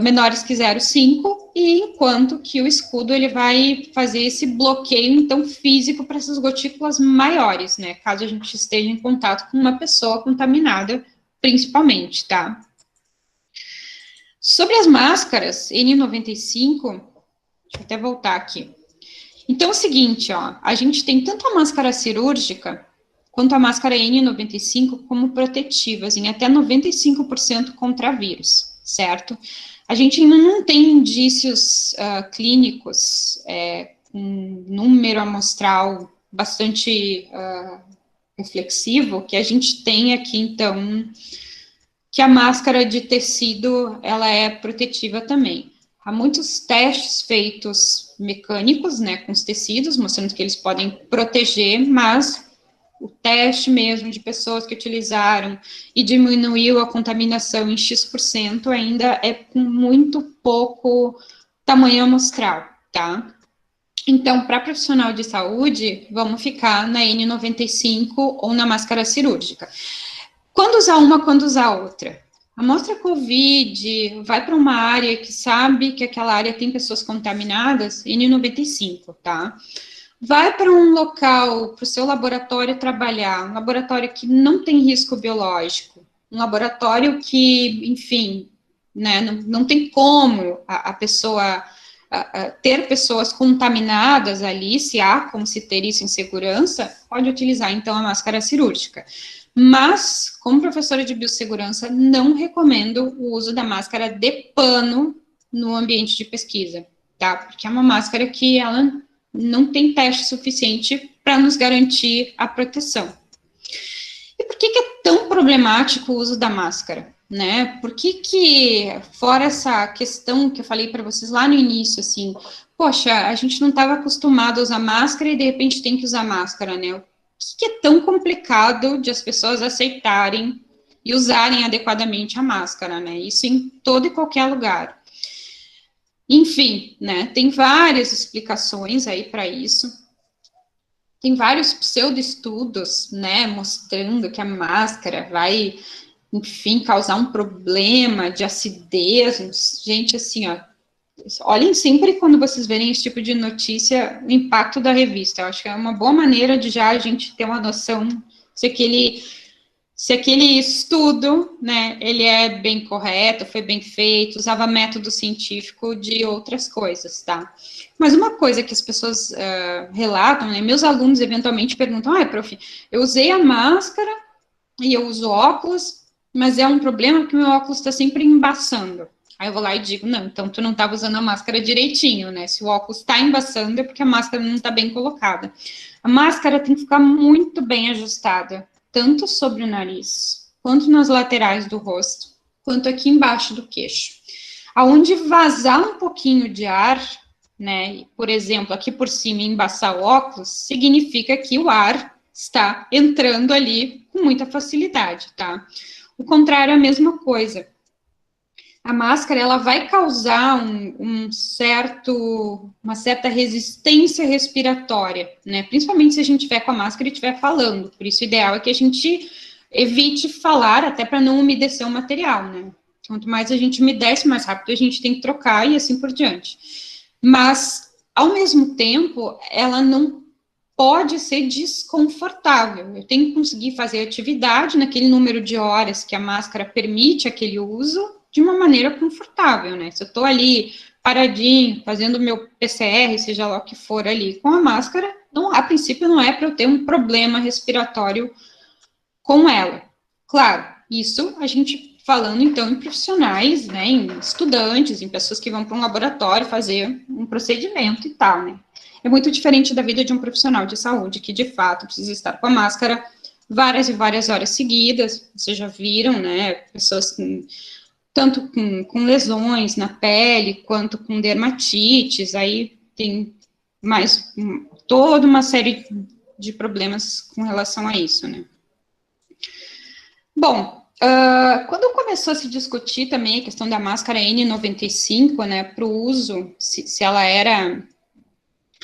menores que 0,5, e enquanto que o escudo ele vai fazer esse bloqueio, então, físico para essas gotículas maiores, né, caso a gente esteja em contato com uma pessoa contaminada, principalmente, tá? Sobre as máscaras N95, deixa eu até voltar aqui. Então, é o seguinte, ó, a gente tem tanto a máscara cirúrgica, quanto a máscara N95 como protetivas, em até 95% contra vírus, certo? A gente ainda não tem indícios clínicos com número amostral bastante reflexivo, que a gente tem aqui, então, que a máscara de tecido, ela é protetiva também. Há muitos testes feitos mecânicos, né, com os tecidos, mostrando que eles podem proteger, mas o teste mesmo de pessoas que utilizaram e diminuiu a contaminação em X% ainda é com muito pouco tamanho amostral, tá? Então, para profissional de saúde, vamos ficar na N95 ou na máscara cirúrgica. Quando usar uma, quando usar outra? A amostra COVID vai para uma área que sabe que aquela área tem pessoas contaminadas, N95, tá? Vai para um local, para o seu laboratório trabalhar, um laboratório que não tem risco biológico, um laboratório que, enfim, né, não tem como a pessoa ter pessoas contaminadas ali, se há como se ter isso em segurança, pode utilizar, então, a máscara cirúrgica. Mas, como professora de biossegurança, não recomendo o uso da máscara de pano no ambiente de pesquisa, tá? Porque é uma máscara que ela não tem teste suficiente para nos garantir a proteção. E por que é tão problemático o uso da máscara, né? Por que fora essa questão que eu falei para vocês lá no início, assim, poxa, a gente não estava acostumado a usar máscara e de repente tem que usar máscara, né? O que é tão complicado de as pessoas aceitarem e usarem adequadamente a máscara, né? Isso em todo e qualquer lugar. Enfim, né, tem várias explicações aí para isso. Tem vários pseudo-estudos, né, mostrando que a máscara vai, enfim, causar um problema de acidez. Gente, assim, ó, olhem sempre quando vocês verem esse tipo de notícia, o impacto da revista. Eu acho que é uma boa maneira de já a gente ter uma noção se aquele estudo, né, ele é bem correto, foi bem feito, usava método científico de outras coisas, tá? Mas uma coisa que as pessoas relatam, né, meus alunos eventualmente perguntam, prof, eu usei a máscara e eu uso óculos, mas é um problema porque meu óculos está sempre embaçando. Aí eu vou lá e digo, não, então tu não estava usando a máscara direitinho, né? Se o óculos está embaçando é porque a máscara não está bem colocada. A máscara tem que ficar muito bem ajustada, tanto sobre o nariz, quanto nas laterais do rosto, quanto aqui embaixo do queixo. Aonde vazar um pouquinho de ar, né, por exemplo, aqui por cima embaçar o óculos, significa que o ar está entrando ali com muita facilidade, tá? O contrário é a mesma coisa. A máscara, ela vai causar uma certa resistência respiratória, né? Principalmente se a gente estiver com a máscara e estiver falando. Por isso, o ideal é que a gente evite falar, até para não umedecer o material, né? Quanto mais a gente umedece, mais rápido a gente tem que trocar e assim por diante. Mas, ao mesmo tempo, ela não pode ser desconfortável. Eu tenho que conseguir fazer atividade naquele número de horas que a máscara permite aquele uso de uma maneira confortável, né? Se eu estou ali paradinho, fazendo o meu PCR, seja lá o que for ali, com a máscara, não, a princípio não é para eu ter um problema respiratório com ela. Claro, isso a gente falando então em profissionais, né, em estudantes, em pessoas que vão para um laboratório fazer um procedimento e tal, né? É muito diferente da vida de um profissional de saúde, que de fato precisa estar com a máscara várias e várias horas seguidas. Vocês já viram, né, pessoas tanto com lesões na pele, quanto com dermatites, aí tem mais toda uma série de problemas com relação a isso, né? Bom, quando começou a se discutir também a questão da máscara N95, né, para o uso, se ela era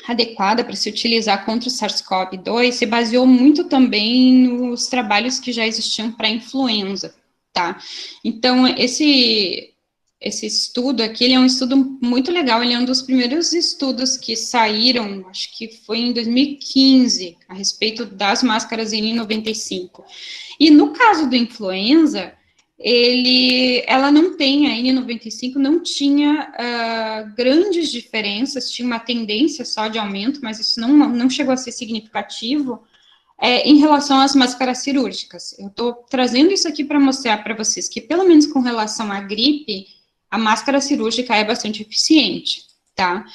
adequada para se utilizar contra o SARS-CoV-2, se baseou muito também nos trabalhos que já existiam para a influenza, tá? Então, esse estudo aqui, ele é um estudo muito legal, ele é um dos primeiros estudos que saíram, acho que foi em 2015, a respeito das máscaras N95. E no caso do influenza, ela não tem, a N95 não tinha grandes diferenças, tinha uma tendência só de aumento, mas isso não chegou a ser significativo em relação às máscaras cirúrgicas. Eu estou trazendo isso aqui para mostrar para vocês que, pelo menos com relação à gripe, a máscara cirúrgica é bastante eficiente, tá?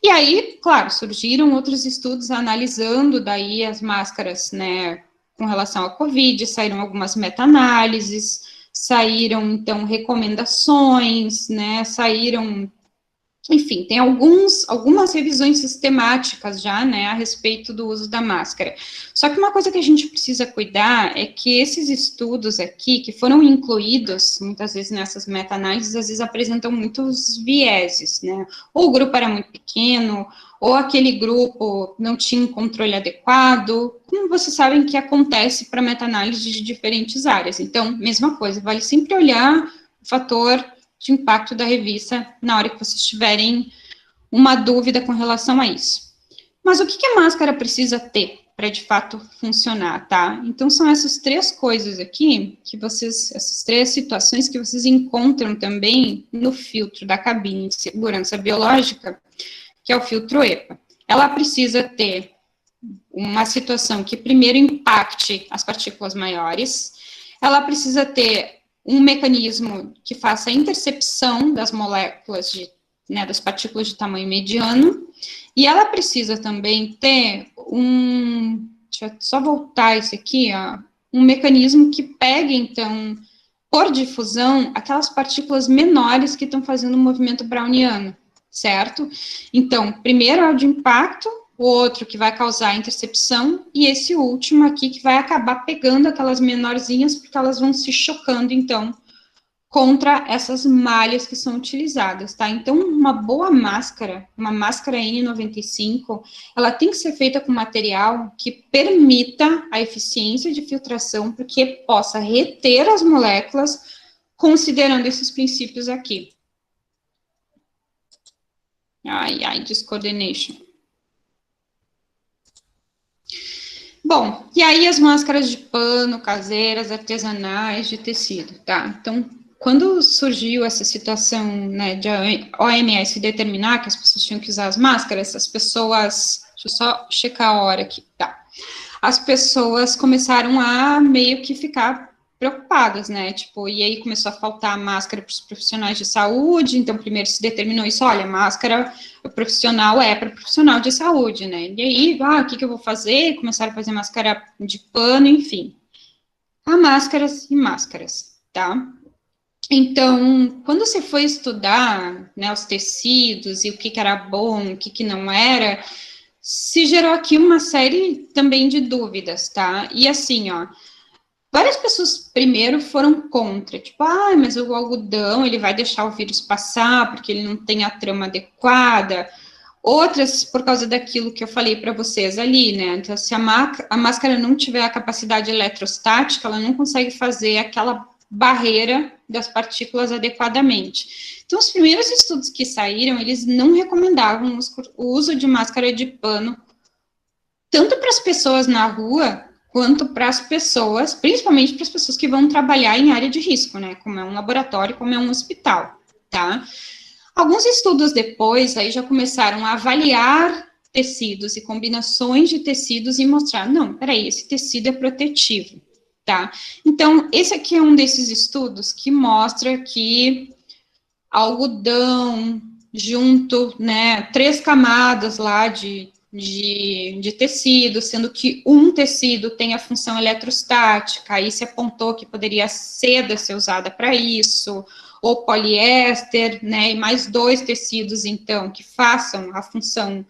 E aí, claro, surgiram outros estudos analisando daí as máscaras, né, com relação à Covid, saíram algumas meta-análises, saíram, então, recomendações, né, enfim, tem algumas revisões sistemáticas já, né, a respeito do uso da máscara. Só que uma coisa que a gente precisa cuidar é que esses estudos aqui, que foram incluídos, muitas vezes nessas meta-análises, às vezes apresentam muitos vieses, né, ou o grupo era muito pequeno, ou aquele grupo não tinha um controle adequado, como vocês sabem que acontece para meta-análise de diferentes áreas. Então, mesma coisa, vale sempre olhar o fator de impacto da revista na hora que vocês tiverem uma dúvida com relação a isso. Mas o que a máscara precisa ter para de fato funcionar, tá? Então, são essas três coisas aqui, essas três situações que vocês encontram também no filtro da cabine de segurança biológica, que é o filtro EPA. Ela precisa ter uma situação que primeiro impacte as partículas maiores, ela precisa ter um mecanismo que faça a intercepção das moléculas, das partículas de tamanho mediano, e ela precisa também ter deixa eu só voltar isso aqui, ó, um mecanismo que pegue, então, por difusão, aquelas partículas menores que estão fazendo o movimento browniano, certo? Então, primeiro é o de impacto, o outro que vai causar a intercepção, e esse último aqui que vai acabar pegando aquelas menorzinhas, porque elas vão se chocando, então, contra essas malhas que são utilizadas, tá? Então, uma boa máscara, uma máscara N95, ela tem que ser feita com material que permita a eficiência de filtração, porque possa reter as moléculas, considerando esses princípios aqui. Discoordination. Bom, e aí as máscaras de pano, caseiras, artesanais, de tecido, tá? Então, quando surgiu essa situação, né, de a OMS determinar que as pessoas tinham que usar as máscaras, as pessoas, deixa eu só checar a hora aqui, tá? As pessoas começaram a meio que ficar preocupadas, né? Tipo, e aí começou a faltar máscara para os profissionais de saúde, então primeiro se determinou isso, olha, máscara profissional é para profissional de saúde, né? E aí, o que eu vou fazer? Começaram a fazer máscara de pano, enfim. Há máscaras e máscaras, tá? Então, quando você foi estudar, né, os tecidos e o que era bom, o que não era, se gerou aqui uma série também de dúvidas, tá? E assim, ó, várias pessoas primeiro foram contra, tipo, mas o algodão, ele vai deixar o vírus passar, porque ele não tem a trama adequada. Outras, por causa daquilo que eu falei para vocês ali, né? Então, se a máscara não tiver a capacidade eletrostática, ela não consegue fazer aquela barreira das partículas adequadamente. Então, os primeiros estudos que saíram, eles não recomendavam o uso de máscara de pano, tanto para as pessoas na rua, quanto para as pessoas, principalmente para as pessoas que vão trabalhar em área de risco, né? Como é um laboratório, como é um hospital, tá? Alguns estudos depois, aí já começaram a avaliar tecidos e combinações de tecidos e mostrar, não, peraí, esse tecido é protetivo, tá? Então, esse aqui é um desses estudos que mostra que algodão junto, né, 3 camadas lá de tecido, sendo que um tecido tem a função eletrostática, aí se apontou que poderia a seda ser usada para isso, ou poliéster, né, e mais 2 tecidos, então, que façam a função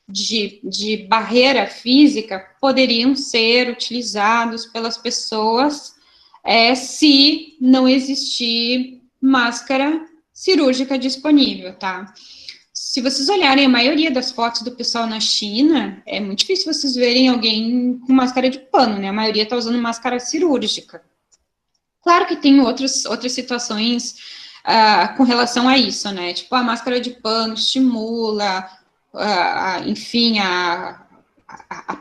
de barreira física, poderiam ser utilizados pelas pessoas se não existir máscara cirúrgica disponível, tá? Se vocês olharem a maioria das fotos do pessoal na China, é muito difícil vocês verem alguém com máscara de pano, né? A maioria tá usando máscara cirúrgica. Claro que tem outras situações com relação a isso, né? Tipo, a máscara de pano estimula, enfim, a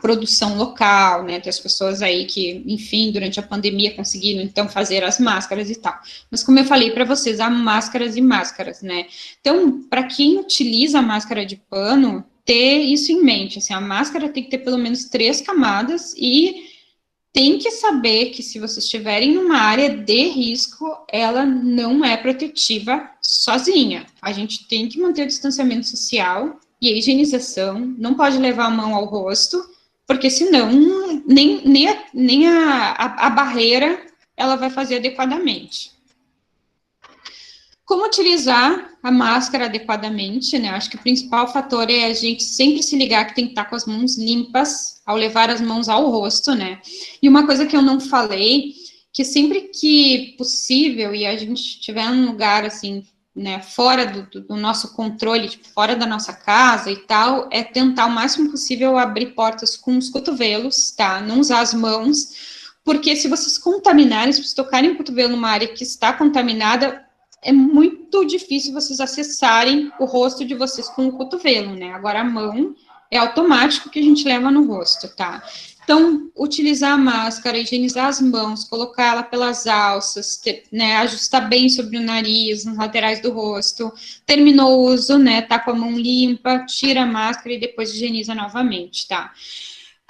produção local, né? Tem as pessoas aí que, enfim, durante a pandemia conseguiram, então, fazer as máscaras e tal. Mas, como eu falei para vocês, há máscaras e máscaras, né? Então, para quem utiliza a máscara de pano, ter isso em mente, assim, a máscara tem que ter pelo menos 3 camadas e tem que saber que se vocês estiverem numa área de risco, ela não é protetiva sozinha. A gente tem que manter o distanciamento social e a higienização, não pode levar a mão ao rosto, porque senão nem a barreira ela vai fazer adequadamente. Como utilizar a máscara adequadamente, né? Acho que o principal fator é a gente sempre se ligar que tem que estar com as mãos limpas ao levar as mãos ao rosto, né? E uma coisa que eu não falei, que sempre que possível e a gente estiver num lugar assim, né, fora do nosso controle, tipo, fora da nossa casa e tal, é tentar o máximo possível abrir portas com os cotovelos, tá? Não usar as mãos, porque se vocês contaminarem, se vocês tocarem o cotovelo numa área que está contaminada, é muito difícil vocês acessarem o rosto de vocês com o cotovelo, né? Agora, a mão é automático que a gente leva no rosto, tá? Então, utilizar a máscara, higienizar as mãos, colocar ela pelas alças, né? Ajustar bem sobre o nariz, nas laterais do rosto. Terminou o uso, né? Tá com a mão limpa, tira a máscara e depois higieniza novamente, tá?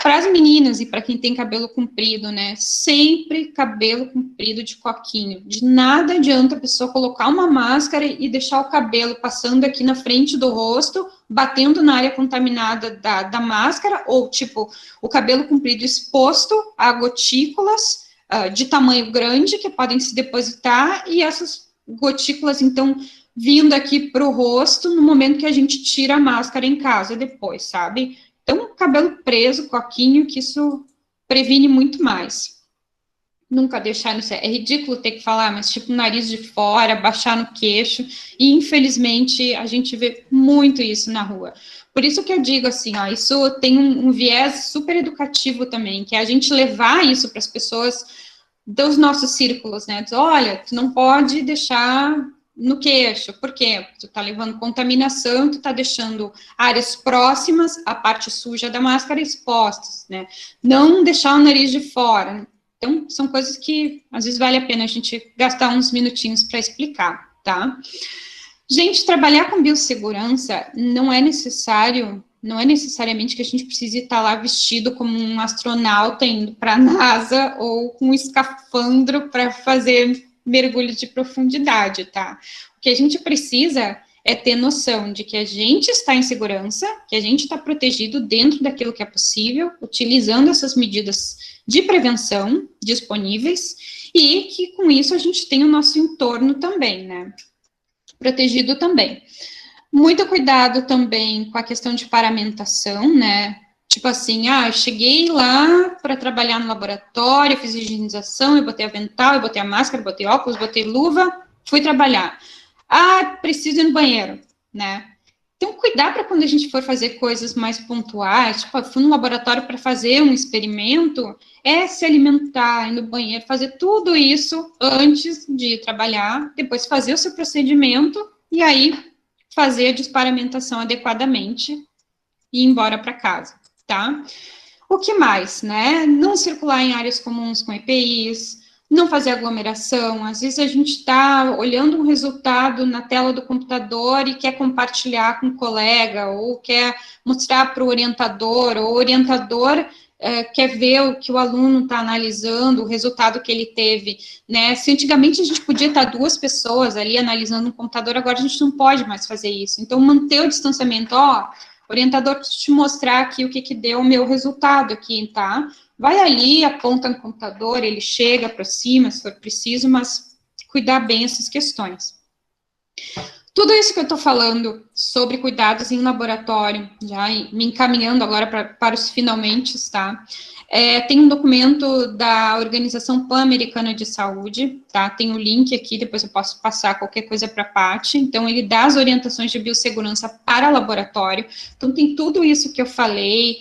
Para as meninas e para quem tem cabelo comprido, né? Sempre cabelo comprido de coquinho. De nada adianta a pessoa colocar uma máscara e deixar o cabelo passando aqui na frente do rosto, batendo na área contaminada da máscara, ou tipo, o cabelo comprido exposto a gotículas de tamanho grande que podem se depositar, e essas gotículas, então, vindo aqui para o rosto no momento que a gente tira a máscara em casa depois, sabe? Então, cabelo preso, coquinho, que isso previne muito mais. Nunca deixar, não sei, é ridículo ter que falar, mas tipo, nariz de fora, baixar no queixo, e infelizmente a gente vê muito isso na rua. Por isso que eu digo assim, ó, isso tem um viés super educativo também, que é a gente levar isso para as pessoas dos nossos círculos, né? Diz, olha, tu não pode deixar no queixo, porque tu tá levando contaminação, tu tá deixando áreas próximas à parte suja da máscara expostas, né? Não deixar o nariz de fora. Então, são coisas que às vezes vale a pena a gente gastar uns minutinhos para explicar, tá? Gente, trabalhar com biossegurança não é necessário Não é necessariamente que a gente precise estar lá vestido como um astronauta indo para a NASA ou com um escafandro para fazer mergulho de profundidade, tá? O que a gente precisa é ter noção de que a gente está em segurança, que a gente está protegido dentro daquilo que é possível, utilizando essas medidas de prevenção disponíveis, e que com isso a gente tem o nosso entorno também, né? Protegido também. Muito cuidado também com a questão de paramentação, né? Tipo assim, cheguei lá para trabalhar no laboratório, fiz higienização, eu botei avental, eu botei a máscara, botei óculos, botei luva, fui trabalhar. Preciso ir no banheiro, né? Então, cuidar para quando a gente for fazer coisas mais pontuais, tipo, fui no laboratório para fazer um experimento, é se alimentar, ir no banheiro, fazer tudo isso antes de trabalhar, depois fazer o seu procedimento e aí fazer a desparamentação adequadamente e ir embora para casa, tá? O que mais, né? Não circular em áreas comuns com EPIs, não fazer aglomeração. Às vezes a gente está olhando um resultado na tela do computador e quer compartilhar com um colega, ou quer mostrar para o orientador, ou o orientador quer ver o que o aluno está analisando, o resultado que ele teve, né? Se antigamente a gente podia estar 2 pessoas ali analisando um computador, agora a gente não pode mais fazer isso. Então, manter o distanciamento, orientador, preciso te mostrar aqui o que deu o meu resultado aqui, tá? Vai ali, aponta no computador, ele chega, aproxima, se for preciso, mas cuidar bem essas questões. Tudo isso que eu estou falando sobre cuidados em laboratório, já me encaminhando agora para os finalmente, tá? Tem um documento da Organização Pan-Americana de Saúde, tá? Tem o link aqui, depois eu posso passar qualquer coisa para a Paty. Então, ele dá as orientações de biossegurança para laboratório. Então, tem tudo isso que eu falei,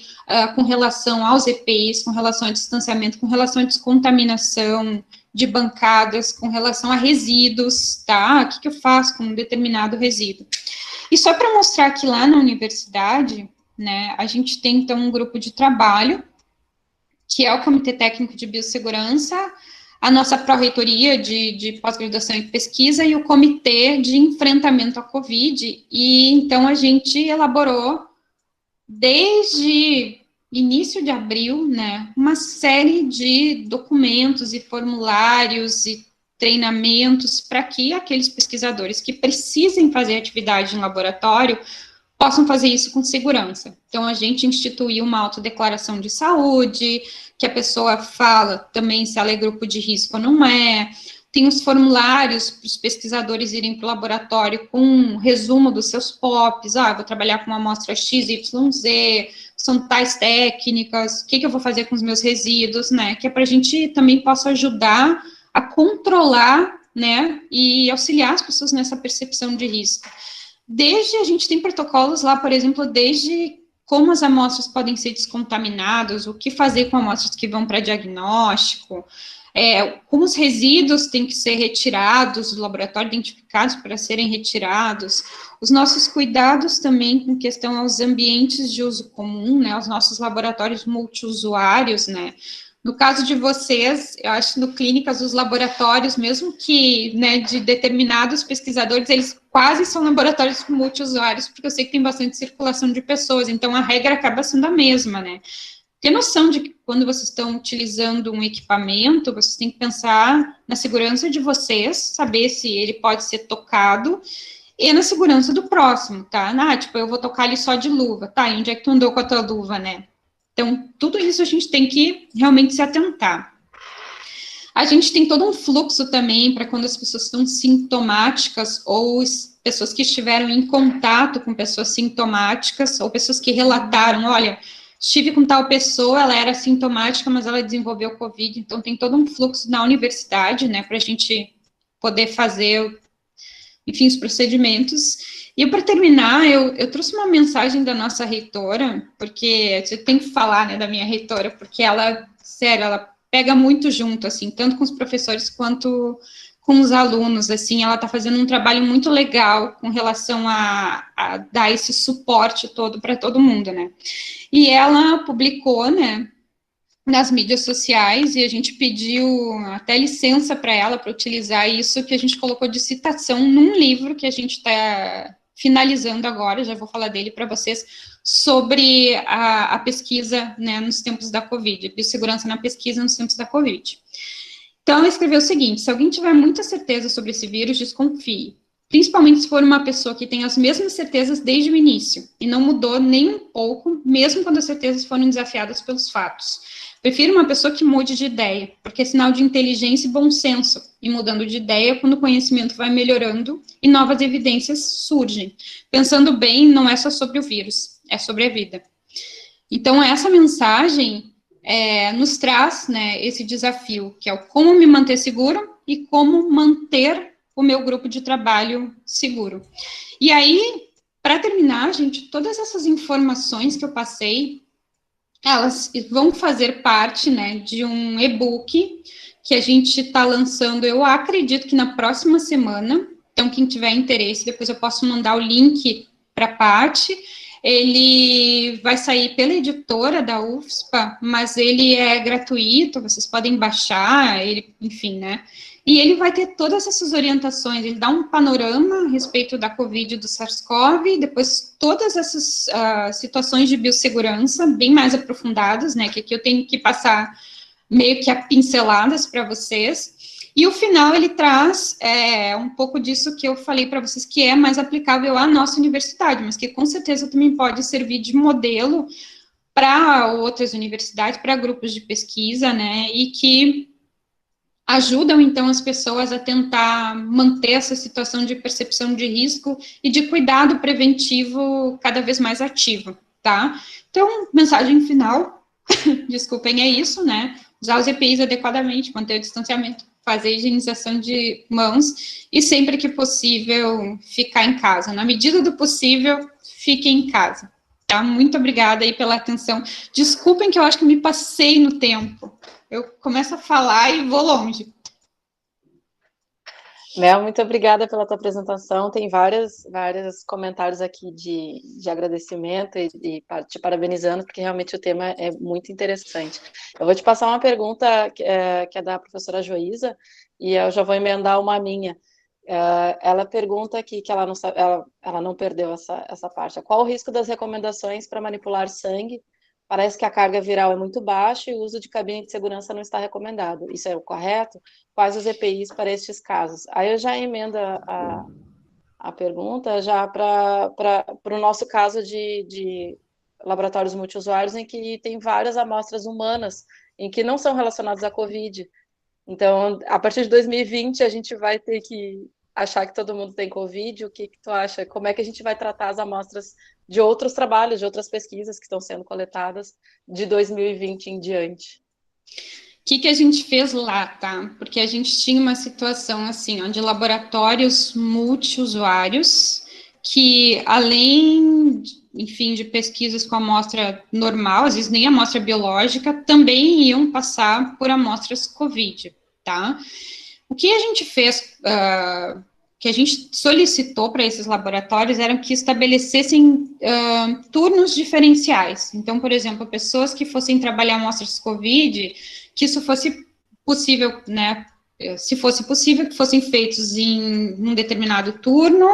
com relação aos EPIs, com relação ao distanciamento, com relação à descontaminação de bancadas, com relação a resíduos, tá? O que eu faço com um determinado resíduo? E só para mostrar que lá na universidade, né, a gente tem, então, um grupo de trabalho, que é o Comitê Técnico de Biossegurança, a nossa pró-reitoria de pós-graduação e pesquisa e o Comitê de Enfrentamento à Covid, e então a gente elaborou, desde início de abril, né, uma série de documentos e formulários e treinamentos para que aqueles pesquisadores que precisem fazer atividade em laboratório possam fazer isso com segurança. Então, a gente instituiu uma autodeclaração de saúde, que a pessoa fala também se ela é grupo de risco ou não é. Tem os formulários para os pesquisadores irem para o laboratório com um resumo dos seus POPs. Eu vou trabalhar com uma amostra XYZ, são tais técnicas, o que eu vou fazer com os meus resíduos, né? Que é para a gente também possa ajudar a controlar, né? E auxiliar as pessoas nessa percepção de risco. Desde, a gente tem protocolos lá, por exemplo, desde como as amostras podem ser descontaminadas, o que fazer com amostras que vão para diagnóstico, como os resíduos têm que ser retirados do laboratório, identificados para serem retirados, os nossos cuidados também com questão aos ambientes de uso comum, né, os nossos laboratórios multiusuários, né. No caso de vocês, eu acho que no Clínicas, os laboratórios, mesmo que, né, de determinados pesquisadores, eles quase são laboratórios multiusuários, porque eu sei que tem bastante circulação de pessoas, então a regra acaba sendo a mesma, né. Ter noção de que quando vocês estão utilizando um equipamento, vocês têm que pensar na segurança de vocês, saber se ele pode ser tocado, e na segurança do próximo, tá? Tipo, eu vou tocar ali só de luva, tá? E onde é que tu andou com a tua luva, né? Então, tudo isso a gente tem que realmente se atentar. A gente tem todo um fluxo também para quando as pessoas estão sintomáticas ou pessoas que estiveram em contato com pessoas sintomáticas ou pessoas que relataram, olha, estive com tal pessoa, ela era sintomática, mas ela desenvolveu Covid, então tem todo um fluxo na universidade, né, para a gente poder fazer, enfim, os procedimentos. E para terminar, eu trouxe uma mensagem da nossa reitora, porque eu tenho que falar, né, da minha reitora, porque ela, sério, ela pega muito junto, assim, tanto com os professores quanto com os alunos, assim, ela está fazendo um trabalho muito legal com relação a dar esse suporte todo para todo mundo, né. E ela publicou, né, nas mídias sociais, e a gente pediu até licença para ela para utilizar isso que a gente colocou de citação num livro que a gente está finalizando agora, já vou falar dele para vocês, sobre a pesquisa, né, nos tempos da Covid, biossegurança na pesquisa nos tempos da Covid. Então, ele escreveu o seguinte: se alguém tiver muita certeza sobre esse vírus, desconfie. Principalmente se for uma pessoa que tem as mesmas certezas desde o início, e não mudou nem um pouco, mesmo quando as certezas foram desafiadas pelos fatos. Prefiro uma pessoa que mude de ideia, porque é sinal de inteligência e bom senso, e mudando de ideia quando o conhecimento vai melhorando e novas evidências surgem. Pensando bem, não é só sobre o vírus, é sobre a vida. Então, essa mensagem nos traz, né, esse desafio, que é o como me manter seguro e como manter o meu grupo de trabalho seguro. E aí, para terminar, gente, todas essas informações que eu passei, elas vão fazer parte, né, de um e-book que a gente está lançando, eu acredito que na próxima semana. Então, quem tiver interesse, depois eu posso mandar o link para a parte. Ele vai sair pela editora da UFSPA, mas ele é gratuito, vocês podem baixar, ele, enfim, né? E ele vai ter todas essas orientações, ele dá um panorama a respeito da Covid e do SARS-CoV, depois todas essas situações de biossegurança, bem mais aprofundadas, né, que aqui eu tenho que passar meio que a pinceladas para vocês, e o final ele traz um pouco disso que eu falei para vocês, que é mais aplicável à nossa universidade, mas que com certeza também pode servir de modelo para outras universidades, para grupos de pesquisa, né, e que ajudam, então, as pessoas a tentar manter essa situação de percepção de risco e de cuidado preventivo cada vez mais ativo, tá? Então, mensagem final, desculpem, é isso, né? Usar os EPIs adequadamente, manter o distanciamento, fazer a higienização de mãos e, sempre que possível, ficar em casa. Na medida do possível, fiquem em casa, tá? Muito obrigada aí pela atenção. Desculpem que eu acho que me passei no tempo. Eu começo a falar e vou longe. Mel, muito obrigada pela tua apresentação. Tem vários comentários aqui de agradecimento e te parabenizando, porque realmente o tema é muito interessante. Eu vou te passar uma pergunta que é da professora Joísa, e eu já vou emendar uma minha. Ela pergunta aqui, que ela não perdeu essa parte. Qual o risco das recomendações para manipular sangue? Parece que a carga viral é muito baixa e o uso de cabine de segurança não está recomendado. Isso é o correto? Quais os EPIs para estes casos? Aí eu já emendo a pergunta já para o nosso caso de laboratórios multiusuários, em que tem várias amostras humanas, em que não são relacionadas à Covid. Então, a partir de 2020, a gente vai ter que achar que todo mundo tem Covid. O que tu acha? Como é que a gente vai tratar as amostras de outros trabalhos, de outras pesquisas que estão sendo coletadas de 2020 em diante? O que a gente fez lá, tá? Porque a gente tinha uma situação assim, onde laboratórios multiusuários, que além, enfim, de pesquisas com amostra normal, às vezes nem amostra biológica, também iam passar por amostras COVID, tá? O que a gente fez, que a gente solicitou para esses laboratórios, eram que estabelecessem turnos diferenciais. Então, por exemplo, pessoas que fossem trabalhar amostras COVID, que isso fosse possível, né, se fosse possível, que fossem feitos em um determinado turno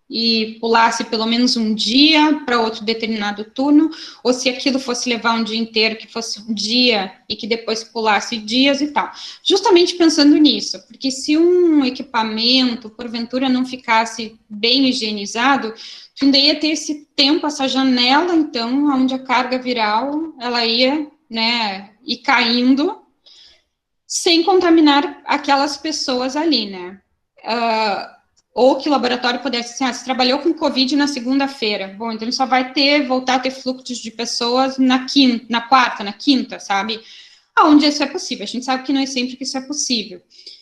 e pulasse pelo menos um dia para outro determinado turno, ou se aquilo fosse levar um dia inteiro, que fosse um dia e que depois pulasse dias e tal. Justamente pensando nisso, porque se um equipamento, porventura, não ficasse bem higienizado, tu ainda ia ter esse tempo, essa janela, então, onde a carga viral, ela ia, né, ir caindo, sem contaminar aquelas pessoas ali, né? Ou que o laboratório pudesse, se trabalhou com Covid na segunda-feira, bom, então ele só vai voltar a ter fluxos de pessoas na quarta, na quinta, sabe? Aonde isso é possível, a gente sabe que não é sempre que isso é possível.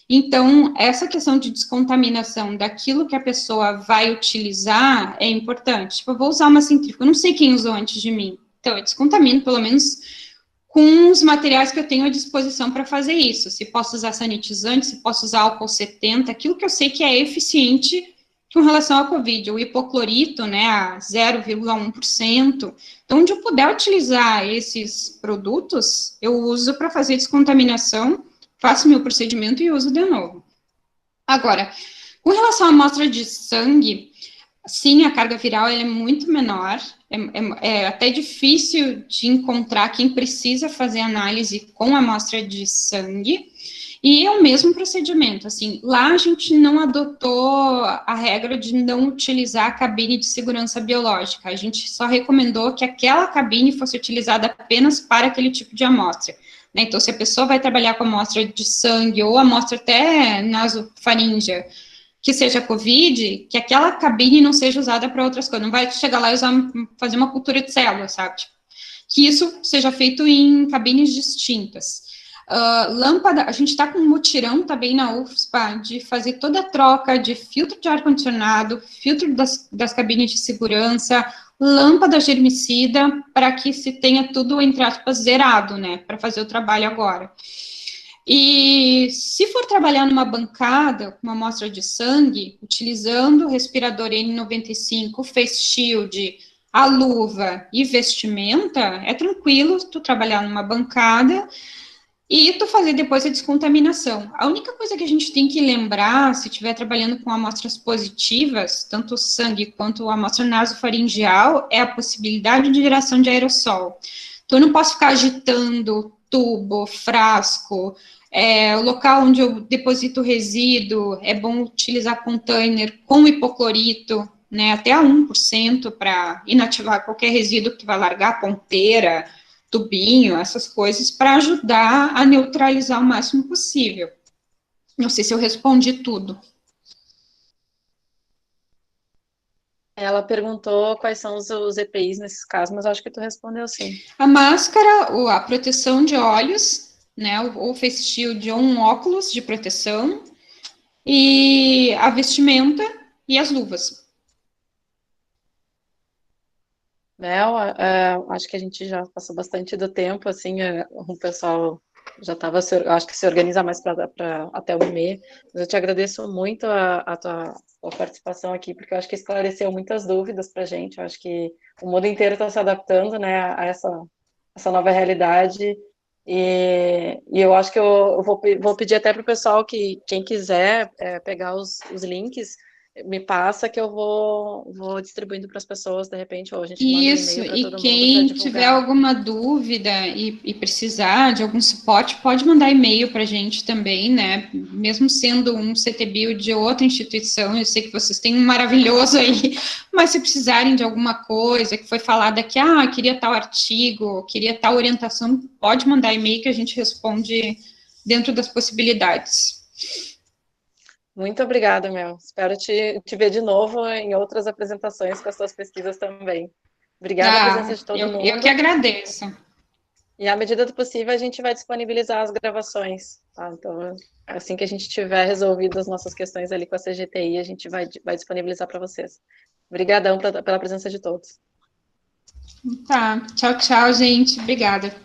Então, essa questão de descontaminação daquilo que a pessoa vai utilizar é importante. Tipo, eu vou usar uma centrífuga, eu não sei quem usou antes de mim, então eu descontamino, pelo menos com os materiais que eu tenho à disposição para fazer isso. Se posso usar sanitizante, se posso usar álcool 70, aquilo que eu sei que é eficiente com relação ao Covid. O hipoclorito, né, a 0,1%. Então, onde eu puder utilizar esses produtos, eu uso para fazer descontaminação, faço meu procedimento e uso de novo. Agora, com relação à amostra de sangue, sim, a carga viral ela é muito menor, é até difícil de encontrar quem precisa fazer análise com amostra de sangue, e é o mesmo procedimento, assim, lá a gente não adotou a regra de não utilizar a cabine de segurança biológica, a gente só recomendou que aquela cabine fosse utilizada apenas para aquele tipo de amostra, né? Então, se a pessoa vai trabalhar com amostra de sangue ou amostra até nasofaríngea, que seja COVID, que aquela cabine não seja usada para outras coisas, não vai chegar lá e fazer uma cultura de células, sabe? Que isso seja feito em cabines distintas. Lâmpada, a gente está com um mutirão também na UFSPA de fazer toda a troca de filtro de ar-condicionado, filtro das cabines de segurança, lâmpada germicida, para que se tenha tudo, entre aspas, zerado, né, para fazer o trabalho agora. E se for trabalhar numa bancada, com uma amostra de sangue, utilizando o respirador N95, face shield, a luva e vestimenta, é tranquilo tu trabalhar numa bancada e tu fazer depois a descontaminação. A única coisa que a gente tem que lembrar, se estiver trabalhando com amostras positivas, tanto o sangue quanto a amostra nasofaringeal, é a possibilidade de geração de aerossol. Então, eu não posso ficar agitando tubo, frasco, o local onde eu deposito resíduo, é bom utilizar container com hipoclorito, né, até a 1% para inativar qualquer resíduo que tu vai largar, ponteira, tubinho, essas coisas, para ajudar a neutralizar o máximo possível. Não sei se eu respondi tudo. Ela perguntou quais são os EPIs nesses casos, mas acho que tu respondeu sim. A máscara, a proteção de olhos, né, ou face shield ou um óculos de proteção, e a vestimenta e as luvas. Mel, acho que a gente já passou bastante do tempo, assim, o pessoal já estava, acho que se organiza mais para até 1h30, mas eu te agradeço muito a tua participação aqui, porque eu acho que esclareceu muitas dúvidas para a gente, eu acho que o mundo inteiro está se adaptando, né, a essa nova realidade, e eu acho que eu vou pedir até para o pessoal que, quem quiser pegar os links, me passa que eu vou distribuindo para as pessoas, de repente, ou a gente manda um Isso, e-mail para e todo mundo para quem tiver divulgar. alguma dúvida e precisar de algum suporte, pode mandar e-mail para a gente também, né? Mesmo sendo um CTBio de outra instituição, eu sei que vocês têm um maravilhoso aí, mas se precisarem de alguma coisa que foi falada aqui, queria tal artigo, queria tal orientação, pode mandar e-mail que a gente responde dentro das possibilidades. Muito obrigada, Mel. Espero te ver de novo em outras apresentações com as suas pesquas também. Obrigada a presença de todo Eu mundo. que agradeço. E, à medida do possível, a gente vai disponibilizar as gravações, tá? Então, assim que a gente tiver resolvido as nossas questões ali com a CGTI, a gente vai disponibilizar para vocês. Obrigadão pela presença de todos. Tá, tchau, tchau, gente. Obrigada.